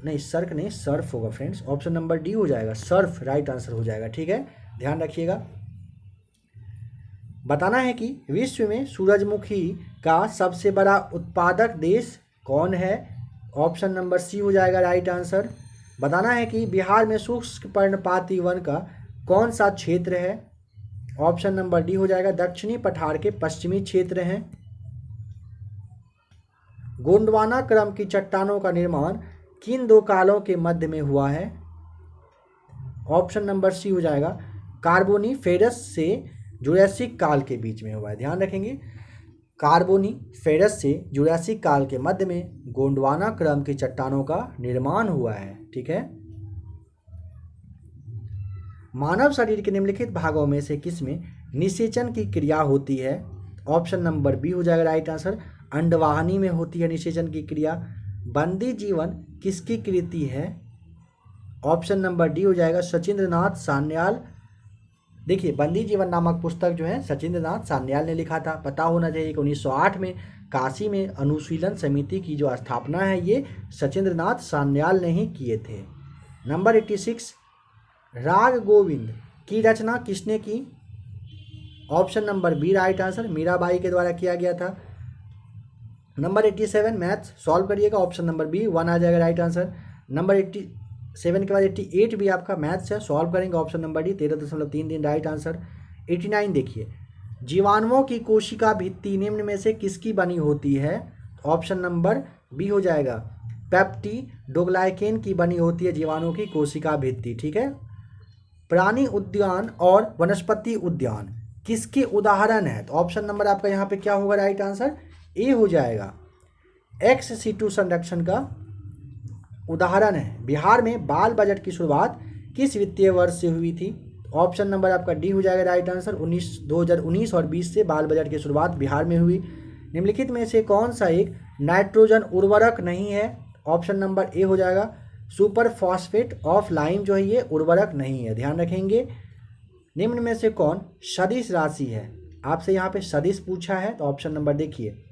नहीं, सर्क नहीं सर्फ होगा फ्रेंड्स। ऑप्शन नंबर डी हो जाएगा, सर्फ राइट आंसर हो जाएगा। ठीक है, ध्यान रखिएगा। बताना है कि विश्व में सूरजमुखी का सबसे बड़ा उत्पादक देश कौन है? ऑप्शन नंबर सी हो जाएगा राइट आंसर। बताना है कि बिहार में शुष्क पर्णपाती वन का कौन सा क्षेत्र है? ऑप्शन नंबर डी हो जाएगा, दक्षिणी पठार के पश्चिमी क्षेत्र हैं। गोंडवाना क्रम की चट्टानों का निर्माण किन दो कालों के मध्य में हुआ है? ऑप्शन नंबर सी हो जाएगा, कार्बोनीफेरस से जुरासिक काल के बीच में हुआ है। ध्यान रखेंगे, कार्बोनीफेरस से जुरासिक काल के मध्य में गोंडवाना क्रम की चट्टानों का निर्माण हुआ है। ठीक है, मानव शरीर के निम्नलिखित भागों में से किसमें निषेचन की क्रिया होती है? ऑप्शन नंबर बी हो जाएगा राइट आंसर, अंडवाहिनी में होती है निषेचन की क्रिया। बंदी जीवन किसकी कृति है? ऑप्शन नंबर डी हो जाएगा, सचिंद्रनाथ सान्याल। देखिए, बंदी जीवन नामक पुस्तक जो है सचिंद्रनाथ सान्याल ने लिखा था। पता होना चाहिए कि 1908 में काशी में अनुशीलन समिति की जो स्थापना है ये सचिंद्रनाथ सान्याल ने ही किए थे। नंबर 86, राग गोविंद की रचना किसने की? Option number B right answer, Mirabai के द्वारा किया गया था। नंबर 87 मैथ्स सॉल्व करिएगा। ऑप्शन नंबर बी 1 आ जाएगा राइट आंसर। नंबर 87 के बाद 88 भी आपका मैथ्स है, सॉल्व करेंगे। Option number D 13.33 right answer. 89 देखिए, जीवाणुओं की कोशिका भित्ति निम्न में से किसकी बनी होती है? ऑप्शन नंबर बी हो जाएगा, पेप्टिडोग्लाइकेन की बनी होती है जीवाणुओं की कोशिका भित्ति। ठीक है, प्राणी उद्यान और वनस्पति उद्यान किसके उदाहरण है? तो ऑप्शन नंबर आपका यहाँ पे क्या होगा? राइट आंसर ए हो जाएगा। ex-situ संरक्षण का उदाहरण है। बिहार में बाल बजट की शुरुआत किस वित्तीय वर्ष से हुई थी? ऑप्शन नंबर आपका डी हो जाएगा राइट आंसर। 2019 और 20 से बाल बजट की शुरुआत बिहार में हुई। निम्नलिखित में से कौन सा एक नाइट्रोजन उर्वरक नहीं है? ऑप्शन नंबर ए हो जाएगा। सुपर फॉस्फेट ऑफ लाइम जो है ये उर्वरक नहीं है, ध्यान रखेंगे। निम्न में से कौन सदिश राशि है? आपसे यहाँ पे सदिश पूछा है, तो ऑप्शन नंबर देखिए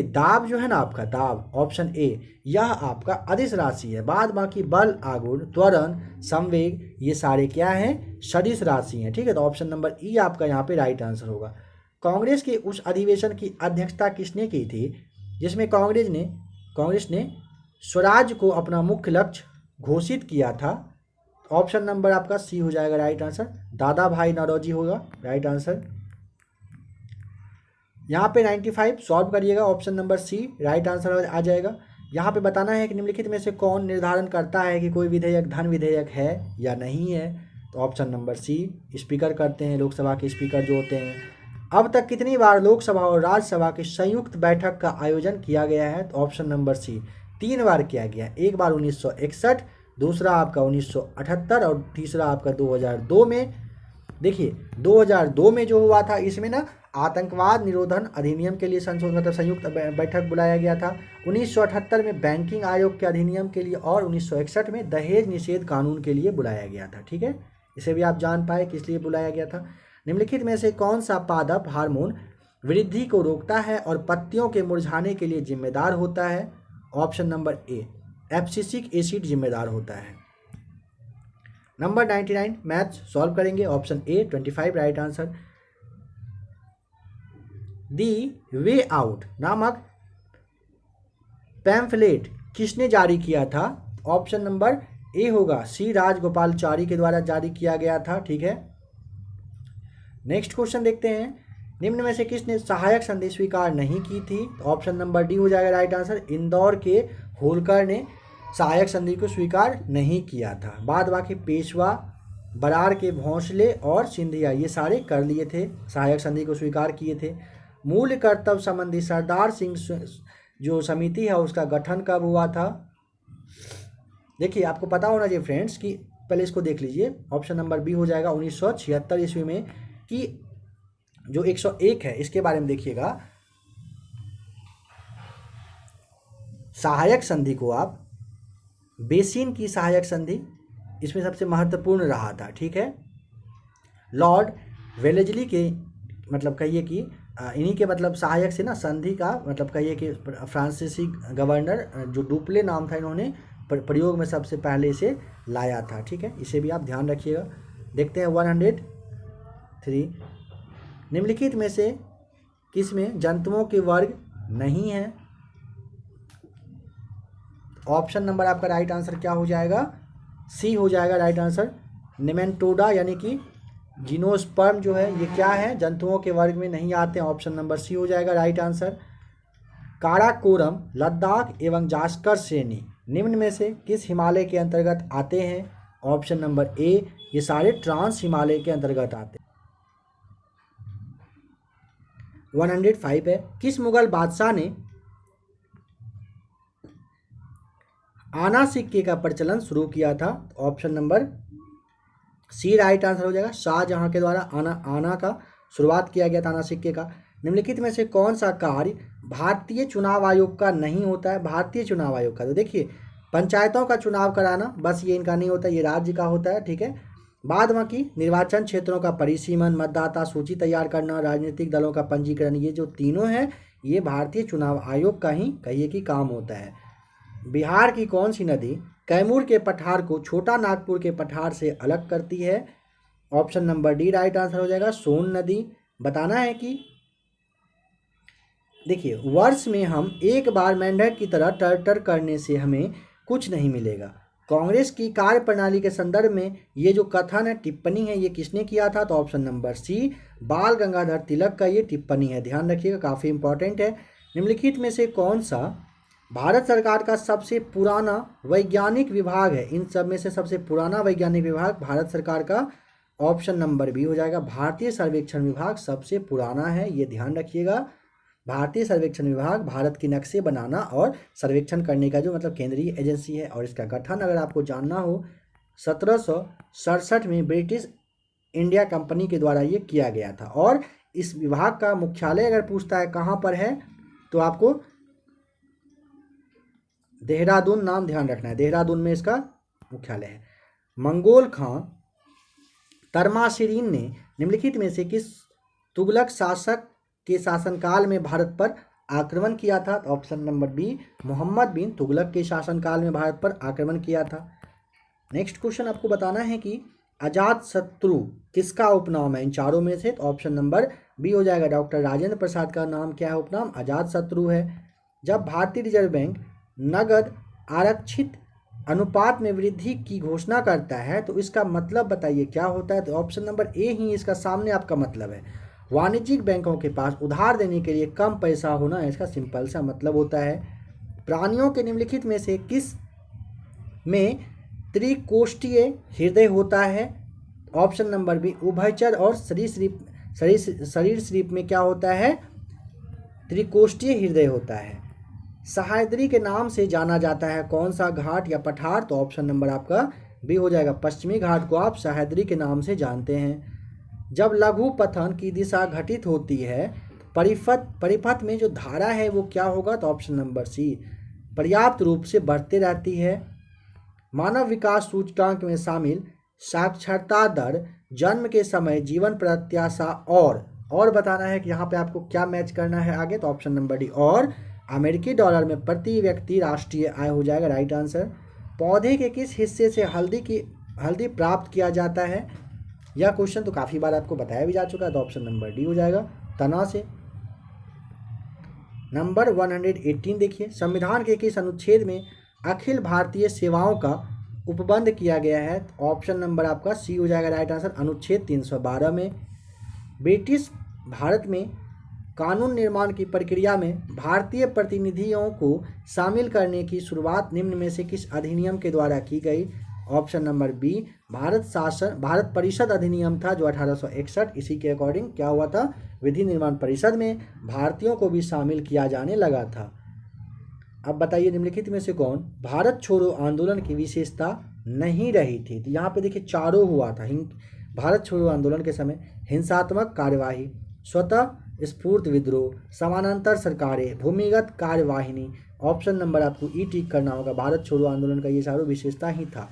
दाब जो है ना आपका, दाब ऑप्शन ए, यह आपका अदिश राशि है। बाद बाकी बल, आघूर्ण, त्वरण, संवेग ये सारे क्या हैं? सदिश राशि हैं। ठीक है, तो ऑप्शन नंबर ई आपका यहाँ पे राइट आंसर होगा। कांग्रेस के उस अधिवेशन की अध्यक्षता किसने की थी जिसमें कांग्रेस ने स्वराज को अपना मुख्य लक्ष्य घोषित किया था? ऑप्शन नंबर आपका सी हो जाएगा राइट आंसर। दादा भाई नौरोजी होगा राइट आंसर। यहाँ पे 95 सॉल्व करिएगा, option number C right answer आ जाएगा। यहाँ पे बताना है कि निम्नलिखित में से कौन निर्धारण करता है कि कोई विधेयक धन विधेयक है या नहीं है? तो ऑप्शन नंबर सी, स्पीकर करते हैं, लोकसभा के स्पीकर जो होते हैं। अब तक कितनी बार लोकसभा और राज्यसभा की संयुक्त बैठक का आयोजन किया गया है? तो ऑप्शन नंबर सी, 3 बार किया गया। एक बार 1961, दूसरा आपका 1978 और तीसरा आपका 2002 में। देखिए 2002 में जो हुआ था इसमें ना आतंकवाद निरोधन अधिनियम के लिए मतलब संयुक्त बैठक बुलाया गया था। 1978 में बैंकिंग आयोग के अधिनियम के लिए और 1961 में दहेज निषेध कानून के लिए बुलाया गया था। ठीक है, इसे भी आप जान पाए किस लिए बुलाया गया था। निम्नलिखित में से कौन सा पादप हार्मोन वृद्धि को रोकता है और पत्तियों के मुरझाने के लिए जिम्मेदार होता है? ऑप्शन नंबर ए, एब्सिसिक एसिड जिम्मेदार होता है। नंबर 99 मैथ्स सॉल्व करेंगे, option A 25 right answer. The way out नामक पैम्फलेट किसने जारी किया था? ऑप्शन नंबर ए होगा सी, राजगोपालचारी के द्वारा जारी किया गया था। ठीक है, नेक्स्ट क्वेश्चन देखते हैं। निम्न में से किसने सहायक संधि स्वीकार नहीं की थी? ऑप्शन नंबर डी हो जाएगा राइट आंसर। इंदौर के होलकर ने सहायक संधि को स्वीकार नहीं किया था। बाद बाकी पेशवा, बरार के भोंसले और सिंधिया ये सारे कर लिए थे, सहायक संधि को स्वीकार किए थे। मूल कर्तव्य संबंधी सरदार सिंह जो समिति है उसका गठन कब हुआ था? देखिए आपको पता होना चाहिए फ्रेंड्स कि पहले इसको देख लीजिए, ऑप्शन नंबर बी हो जाएगा 1976 ईस्वी में। कि जो 101 है इसके बारे में देखिएगा, सहायक संधि को आप बेसिन की सहायक संधि इसमें सबसे महत्वपूर्ण रहा था। ठीक है, लॉर्ड वेलेजली के मतलब कहिए कि इन्हीं के मतलब सहायक से ना संधि का मतलब कहिए कि फ्रांसीसी गवर्नर जो डुप्ले नाम था इन्होंने प्रयोग में सबसे पहले इसे लाया था। ठीक है, इसे भी आप ध्यान रखिएगा। देखते हैं 103 निम्नलिखित में से किसमें जंतुओं के वर्ग नहीं है? ऑप्शन नंबर आपका राइट आंसर क्या हो जाएगा? सी हो जाएगा राइट आंसर। नेमेटोडा यानी कि जिनोस्पर्म जो है ये क्या है? जंतुओं के वर्ग में नहीं आते हैं। ऑप्शन नंबर सी हो जाएगा राइट आंसर। काराकोरम, लद्दाख एवं जास्कर श्रेणी निम्न में से किस हिमालय के अंतर्गत आते हैं? ऑप्शन नंबर ए, ये सारे ट्रांस हिमालय के अंतर्गत आते हैं। 105 है। किस मुगल बादशाह ने आना सिक्के का प्रचलन शुरू किया था? Option number C right answer हो जाएगा। शाहजहां के द्वारा आना का शुरुआत किया गया था, आना सिक्के का। निम्नलिखित में से कौन सा कार्य भारतीय चुनाव आयोग का नहीं होता है? भारतीय चुनाव आयोग का तो देखिए पंचायतों का चुनाव कराना बस ये इनका नहीं होता, ये राज्य का होता है। ठीक है, बाद बाकी निर्वाचन क्षेत्रों का परिसीमन, मतदाता सूची तैयार करना, राजनीतिक दलों का पंजीकरण, ये जो तीनों हैं ये भारतीय चुनाव आयोग का ही कहिए कि काम होता है। बिहार की कौन सी नदी कैमूर के पठार को छोटा नागपुर के पठार से अलग करती है? Option number D right answer हो जाएगा, सोन नदी। बताना है कि देखिए वर्ष में हम एक बार मेंढक की तरह टर करने से हमें कुछ नहीं मिलेगा। कांग्रेस की कार्य प्रणाली के संदर्भ में ये जो कथन है, टिप्पणी है, ये किसने किया था? तो ऑप्शन नंबर सी, बाल गंगाधर तिलक का ये टिप्पणी है, ध्यान रखिएगा, काफ़ी इंपॉर्टेंट है। निम्नलिखित में से कौन सा भारत सरकार का सबसे पुराना वैज्ञानिक विभाग है, इन सब में से सबसे पुराना वैज्ञानिक विभाग भारत सरकार का ऑप्शन नंबर बी हो जाएगा। भारतीय सर्वेक्षण विभाग सबसे पुराना है, ये ध्यान रखिएगा। भारतीय सर्वेक्षण विभाग भारत के नक्शे बनाना और सर्वेक्षण करने का जो मतलब केंद्रीय एजेंसी है। और इसका गठन अगर आपको जानना हो 1767 में ब्रिटिश इंडिया कंपनी के द्वारा ये किया गया था। और इस विभाग का मुख्यालय अगर पूछता है कहाँ पर है तो आपको देहरादून नाम ध्यान रखना है, देहरादून में इसका मुख्यालय है। मंगोल खां तर्माशिरीन ने निम्नलिखित में से किस तुगलक शासक के शासनकाल में भारत पर आक्रमण किया था? तो ऑप्शन नंबर बी, मोहम्मद बिन तुगलक के शासनकाल में भारत पर आक्रमण किया था। नेक्स्ट क्वेश्चन आपको बताना है कि अजात शत्रु किसका उपनाम है इन चारों में से? तो ऑप्शन नंबर बी हो जाएगा। डॉक्टर राजेंद्र प्रसाद का नाम क्या है? उपनाम अजात शत्रु है। जब भारतीय रिजर्व बैंक नगद आरक्षित अनुपात में वृद्धि की घोषणा करता है तो इसका मतलब बताइए क्या होता है? तो ऑप्शन नंबर ए ही इसका सामने आपका मतलब है। वाणिज्यिक बैंकों के पास उधार देने के लिए कम पैसा होना, इसका सिंपल सा मतलब होता है। प्राणियों के निम्नलिखित में से किस में त्रिकोष्ठीय हृदय होता है? ऑप्शन नंबर बी, उभयचर और सरीसृप में क्या होता है? त्रिकोष्ठीय हृदय होता है। सह्याद्री के नाम से जाना जाता है कौन सा घाट या पठार? तो ऑप्शन नंबर आपका बी हो जाएगा। पश्चिमी घाट को आप सह्याद्री के नाम से जानते हैं। जब लघु पतन की दिशा घटित होती है परिपथ में जो धारा है वो क्या होगा? तो ऑप्शन नंबर सी, पर्याप्त रूप से बढ़ते रहती है। मानव विकास सूचकांक में शामिल साक्षरता दर, जन्म के समय, जीवन प्रत्याशा और बताना है कि यहाँ पे आपको क्या मैच करना है आगे? तो ऑप्शन नंबर डी, और अमेरिकी डॉलर में प्रति व्यक्ति राष्ट्रीय आय हो जाएगा राइट आंसर। पौधे के किस हिस्से से हल्दी प्राप्त किया जाता है? यह क्वेश्चन तो काफ़ी बार आपको बताया भी जा चुका है, तो ऑप्शन नंबर डी हो जाएगा, तना से। नंबर 118 देखिए, संविधान के किस अनुच्छेद में अखिल भारतीय सेवाओं का उपबंध किया गया है? तो ऑप्शन नंबर आपका सी हो जाएगा राइट आंसर, अनुच्छेद 312 में। ब्रिटिश भारत में कानून निर्माण की प्रक्रिया में भारतीय प्रतिनिधियों को शामिल करने की शुरुआत निम्न में से किस अधिनियम के द्वारा की गई? ऑप्शन नंबर बी, भारत परिषद अधिनियम था जो 1861, इसी के अकॉर्डिंग क्या हुआ था? विधि निर्माण परिषद में भारतीयों को भी शामिल किया जाने लगा था। अब बताइए निम्नलिखित में से कौन भारत छोड़ो आंदोलन की विशेषता नहीं रही थी? तो यहाँ पे देखिए चारों हुआ था। भारत छोड़ो आंदोलन के समय हिंसात्मक कार्यवाही, स्वतः स्फूर्त विद्रोह, समानांतर सरकारें, भूमिगत कार्यवाहिनी। ऑप्शन नंबर आपको ई टिक करना होगा। भारत छोड़ो आंदोलन का ये चारों विशेषता ही था।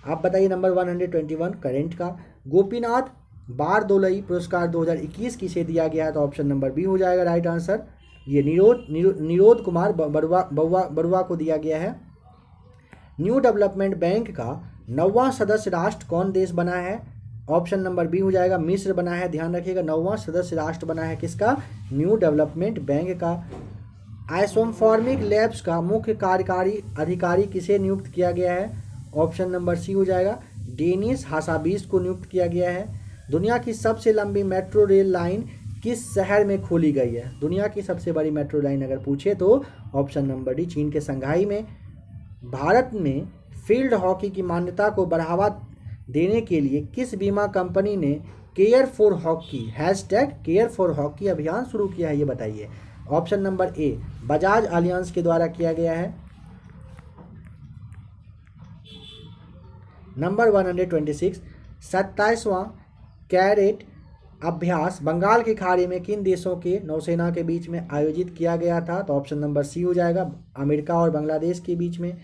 आप बताइए नंबर 121 करेंट का, गोपीनाथ बारदोलई पुरस्कार 2021 किसे दिया गया है? तो ऑप्शन नंबर बी हो जाएगा राइट आंसर, ये निरोध कुमार बरुआ को दिया गया है। न्यू डेवलपमेंट बैंक का 9वां सदस्य राष्ट्र कौन देश बना है? ऑप्शन नंबर बी हो जाएगा, मिस्र बना है। ध्यान रखिएगा 9वां सदस्य राष्ट्र बना है किसका? न्यू डेवलपमेंट बैंक का। आइसोफॉर्मिक लैब्स का मुख्य कार्यकारी अधिकारी किसे नियुक्त किया गया है? ऑप्शन नंबर सी हो जाएगा, डेनिस हासाबीस को नियुक्त किया गया है। दुनिया की सबसे लंबी मेट्रो रेल लाइन किस शहर में खोली गई है? दुनिया की सबसे बड़ी मेट्रो लाइन अगर पूछे तो ऑप्शन नंबर डी, चीन के संघाई में। भारत में फील्ड हॉकी की मान्यता को बढ़ावा देने के लिए किस बीमा कंपनी ने केयर फॉर हॉकी #केयर4हॉकी अभियान शुरू किया है? ये बताइए। ऑप्शन नंबर ए, बजाज अलियांस के द्वारा किया गया है। नंबर 126 27वां कैडेट अभ्यास बंगाल की खाड़ी में किन देशों के नौसेना के बीच में आयोजित किया गया था? तो ऑप्शन नंबर सी हो जाएगा, अमेरिका और बांग्लादेश के बीच में।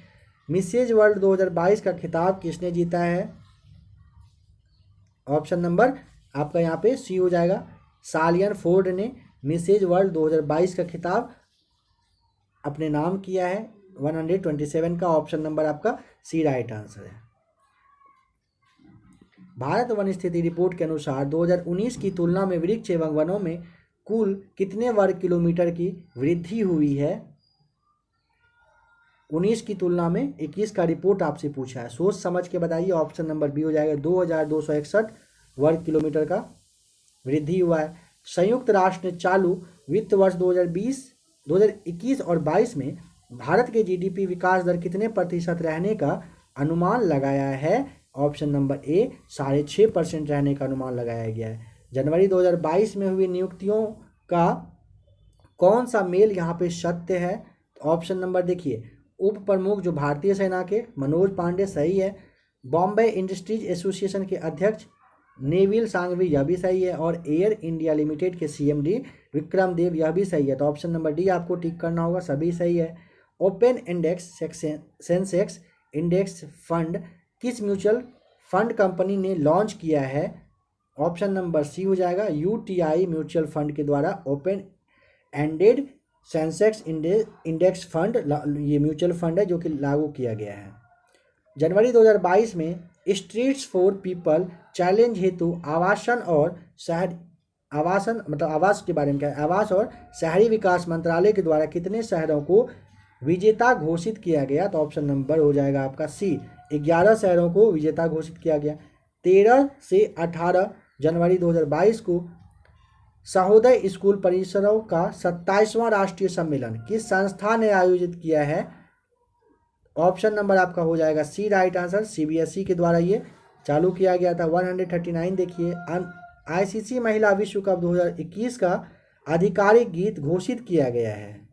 मिसेज वर्ल्ड 2022 का खिताब किसने जीता है? ऑप्शन नंबर आपका यहाँ पे सी हो जाएगा, सालियन फोर्ड ने मिसेज वर्ल्ड 2022 का खिताब अपने नाम किया है। 127 का ऑप्शन नंबर आपका सी राइट आंसर है। भारत वन स्थिति रिपोर्ट के अनुसार 2019 की तुलना में वृक्ष एवं वनों में कुल कितने वर्ग किलोमीटर की वृद्धि हुई है? 19 की तुलना में 21 का रिपोर्ट आपसे पूछा है, सोच समझ के बताइए। ऑप्शन नंबर बी हो जाएगा, 2261 वर्ग किलोमीटर का वृद्धि हुआ है। संयुक्त राष्ट्र ने चालू वित्त वर्ष 2021 और 22 में भारत के जीडीपी विकास दर कितने प्रतिशत रहने का अनुमान लगाया है? ऑप्शन नंबर ए 6.5% रहने का अनुमान लगाया गया है। जनवरी 2022 में हुई नियुक्तियों का कौन सा मेल यहाँ पे सत्य है? ऑप्शन नंबर देखिए, उप प्रमुख जो भारतीय सेना के मनोज पांडे सही है। बॉम्बे इंडस्ट्रीज एसोसिएशन के अध्यक्ष नेविल सांघवी यह भी सही है। और एयर इंडिया लिमिटेड के सीएमडी विक्रम देव यह भी सही है। तो ऑप्शन नंबर डी आपको टिक करना होगा, सभी सही है। Open index Sensex index fund किस म्यूचुअल फंड कंपनी ने लॉन्च किया है? ऑप्शन नंबर सी हो जाएगा, यूटीआई म्यूचुअल फंड के द्वारा open ended Sensex index fund ये म्यूचुअल फंड है जो कि लागू किया गया है। जनवरी 2022 में स्ट्रीट्स फॉर पीपल चैलेंज हेतु आवासन और आवास के बारे में क्या है, आवास और शहरी विकास मंत्रालय के द्वारा कितने शहरों को विजेता घोषित किया गया? तो ऑप्शन नंबर हो जाएगा आपका सी, 11 शहरों को विजेता घोषित किया गया। 13 से 18 जनवरी 2022 को सहोदय स्कूल परिसरों का 27वां राष्ट्रीय सम्मेलन किस संस्था ने आयोजित किया है? ऑप्शन नंबर आपका हो जाएगा सी राइट आंसर, सीबीएसई के द्वारा ये चालू किया गया था। 139 देखिए, आईसीसी महिला विश्व कप 2021 का आधिकारिक गीत घोषित किया गया है।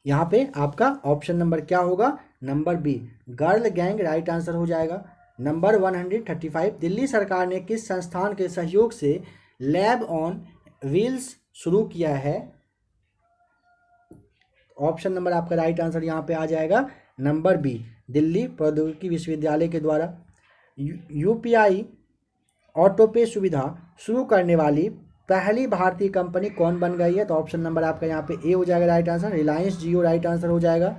यहाँ पे आपका ऑप्शन नंबर क्या होगा? Number B, girl gang right answer हो जाएगा। नंबर 135, दिल्ली सरकार ने किस संस्थान के सहयोग से लैब ऑन व्हील्स शुरू किया है? ऑप्शन नंबर आपका राइट आंसर यहाँ पे आ जाएगा नंबर बी, दिल्ली प्रौद्योगिकी विश्वविद्यालय के द्वारा। यूपीआई ऑटोपे सुविधा शुरू करने वाली पहली भारतीय कंपनी कौन बन गई है? तो ऑप्शन नंबर आपका यहाँ पे ए हो जाएगा राइट आंसर, रिलायंस जियो राइट आंसर हो जाएगा।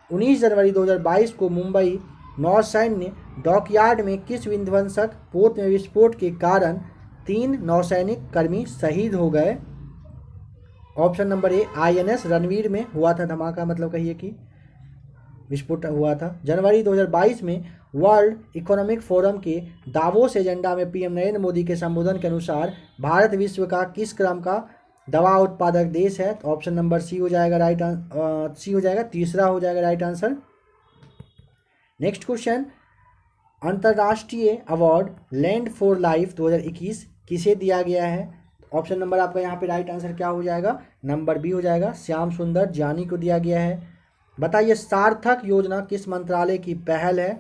19 जनवरी 2022 को मुंबई नौसैन्य डॉकयार्ड में किस विध्वंसक पोत में विस्फोट के कारण 3 नौसैनिक कर्मी शहीद हो गए? ऑप्शन नंबर ए, आईएनएस रणवीर में हुआ था धमाका, मतलब कहिए कि विस्फोट हुआ था। जनवरी 2022 में वर्ल्ड इकोनॉमिक फोरम के दावोस एजेंडा में पीएम नरेंद्र मोदी के संबोधन के अनुसार भारत विश्व का किस क्रम का दवा उत्पादक देश है? तो ऑप्शन नंबर सी हो जाएगा सी हो जाएगा, तीसरा हो जाएगा राइट आंसर। नेक्स्ट क्वेश्चन, अंतर्राष्ट्रीय अवार्ड लैंड फॉर लाइफ 2021 किसे दिया गया है? ऑप्शन नंबर आपका यहाँ पे राइट आंसर क्या हो जाएगा? नंबर बी हो जाएगा, श्याम सुंदर जानी को दिया गया है। बताइए सार्थक योजना किस मंत्रालय की पहल है?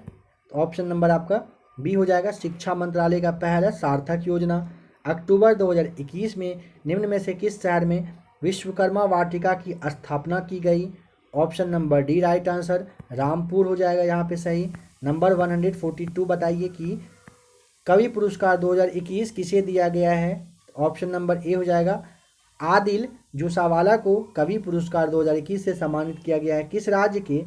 तो ऑप्शन नंबर आपका बी हो जाएगा, शिक्षा मंत्रालय का पहल है सार्थक योजना। अक्टूबर 2021 में निम्न में से किस शहर में विश्वकर्मा वाटिका की स्थापना की गई? Option number D right answer, Rampur हो जाएगा यहाँ पे सही। नंबर 142 बताइए कि कवि पुरस्कार 2021 किसे दिया गया है? ऑप्शन नंबर ए हो जाएगा, आदिल जोसावाला को कवि पुरस्कार 2021 से सम्मानित किया गया है। किस राज्य के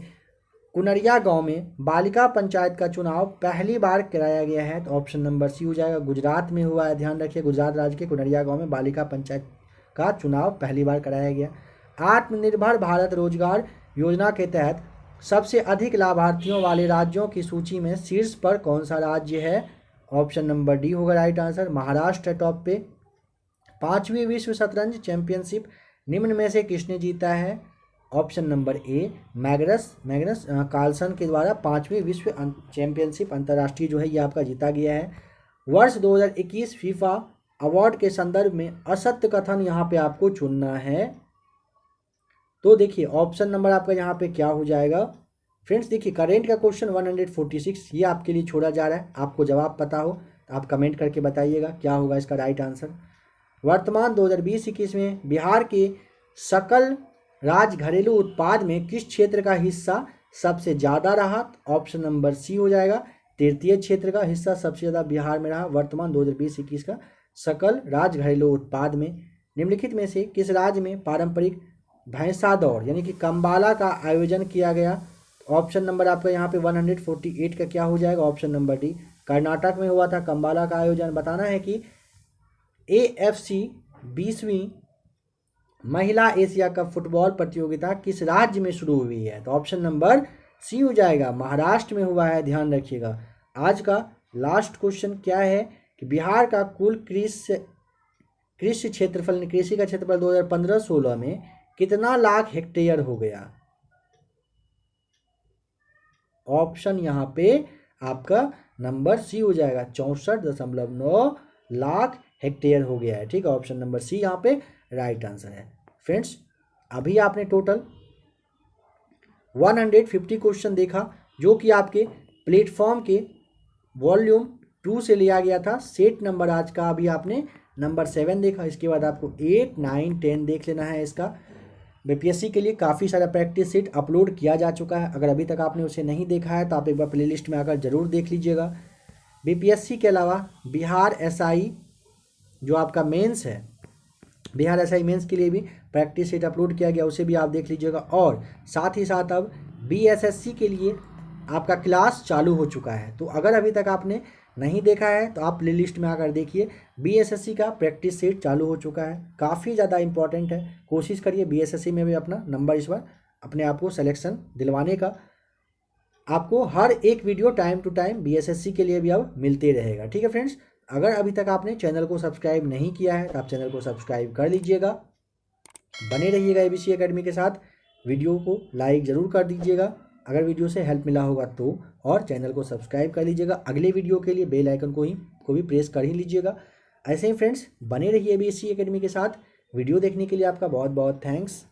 कुनरिया गांव में बालिका पंचायत का चुनाव पहली बार कराया गया है? तो ऑप्शन नंबर सी हो जाएगा, गुजरात में हुआ है। ध्यान रखिए, गुजरात राज्य के कुनरिया गांव में बालिका पंचायत का चुनाव पहली बार कराया गया। आत्मनिर्भर भारत रोजगार योजना के तहत सबसे अधिक लाभार्थियों वाले राज्यों की सूची में शीर्ष पर कौन सा राज्य है? ऑप्शन नंबर डी होगा राइट आंसर, महाराष्ट्र टॉप पे। 5वीं विश्व शतरंज चैंपियनशिप निम्न में से किसने जीता है? Option number A, Magnus Carlsen के द्वारा 5वीं विश्व चैंपियनशिप अंतर्राष्ट्रीय जो है ये आपका जीता गया है। वर्ष 2021 फीफा अवार्ड के संदर्भ में असत्य कथन यहाँ पे आपको चुनना है। तो देखिए ऑप्शन नंबर आपका यहाँ पे क्या हो जाएगा? फ्रेंड्स देखिए, करेंट का क्वेश्चन 146 ये आपके लिए छोड़ा जा रहा है। आपको जवाब पता हो तो आप कमेंट करके बताइएगा क्या होगा इसका राइट आंसर। वर्तमान 2020-21 में बिहार के सकल राज्य घरेलू उत्पाद में किस क्षेत्र का हिस्सा सबसे ज़्यादा रहा? ऑप्शन नंबर सी हो जाएगा, तृतीय क्षेत्र का हिस्सा सबसे ज़्यादा बिहार में रहा। वर्तमान 2020-21 का सकल राज्य घरेलू उत्पाद में निम्नलिखित में से किस राज्य में पारंपरिक भैंसा दौड़ यानी कि कंबाला का आयोजन किया गया? ऑप्शन नंबर आपका यहाँ पे 148 का क्या हो जाएगा? ऑप्शन नंबर डी, कर्नाटक में हुआ था कंबाला का आयोजन। बताना है कि AFC 20वीं महिला एशिया कप फुटबॉल प्रतियोगिता किस राज्य में शुरू हुई है? तो ऑप्शन नंबर सी हो जाएगा, महाराष्ट्र में हुआ है। ध्यान रखिएगा। आज का लास्ट क्वेश्चन क्या है कि बिहार का कुल कृषि कृषि क्षेत्रफल, कृषि का क्षेत्रफल 2015-16 में कितना लाख हेक्टेयर हो गया? ऑप्शन यहाँ पे आपका नंबर सी हो जाएगा, 64.9 लाख हेक्टेयर हो गया है। ठीक है, ऑप्शन नंबर सी यहाँ पे राइट आंसर है। फ्रेंड्स, अभी आपने टोटल 150 क्वेश्चन देखा, जो कि आपके प्लेटफॉर्म के वॉल्यूम 2 से लिया गया था। सेट नंबर आज का अभी आपने नंबर 7 देखा, इसके बाद आपको 8, 9, 10 देख लेना है। इसका बीपीएससी के लिए काफ़ी सारा प्रैक्टिस सेट अपलोड किया जा चुका है। अगर अभी तक आपने उसे नहीं देखा है तो आप एक बार प्लेलिस्ट में आकर जरूर देख लीजिएगा। बीपीएससी के अलावा बिहार एसआई जो आपका मेंस है, बिहार एसआई मेंस के लिए भी प्रैक्टिस सेट अपलोड किया गया, उसे भी आप देख लीजिएगा। और साथ ही साथ अब बीएसएससी के लिए आपका क्लास चालू हो चुका है, तो अगर अभी तक आपने नहीं देखा है तो आप प्लेलिस्ट में आकर देखिए। बीएसएससी का प्रैक्टिस सेट चालू हो चुका है, काफ़ी ज़्यादा इंपॉर्टेंट है। कोशिश करिए बीएसएससी में भी अपना नंबर इस बार अपने आप को सिलेक्शन दिलवाने का। आपको हर एक video time to time BSSC के लिए भी अब मिलते रहेगा। ठीक है फ्रेंड्स, अगर अभी तक आपने चैनल को सब्सक्राइब नहीं किया है तो आप चैनल को सब्सक्राइब कर लीजिएगा। बने रहिएगा एबीसी एकेडमी के साथ। वीडियो को लाइक ज़रूर कर दीजिएगा अगर वीडियो से हेल्प मिला होगा तो, और चैनल को सब्सक्राइब कर लीजिएगा। अगले वीडियो के लिए बेल आइकन को भी प्रेस कर ही लीजिएगा। ऐसे ही फ्रेंड्स, बने रहिए एबीसी एकेडमी के साथ। वीडियो देखने के लिए आपका बहुत बहुत थैंक्स।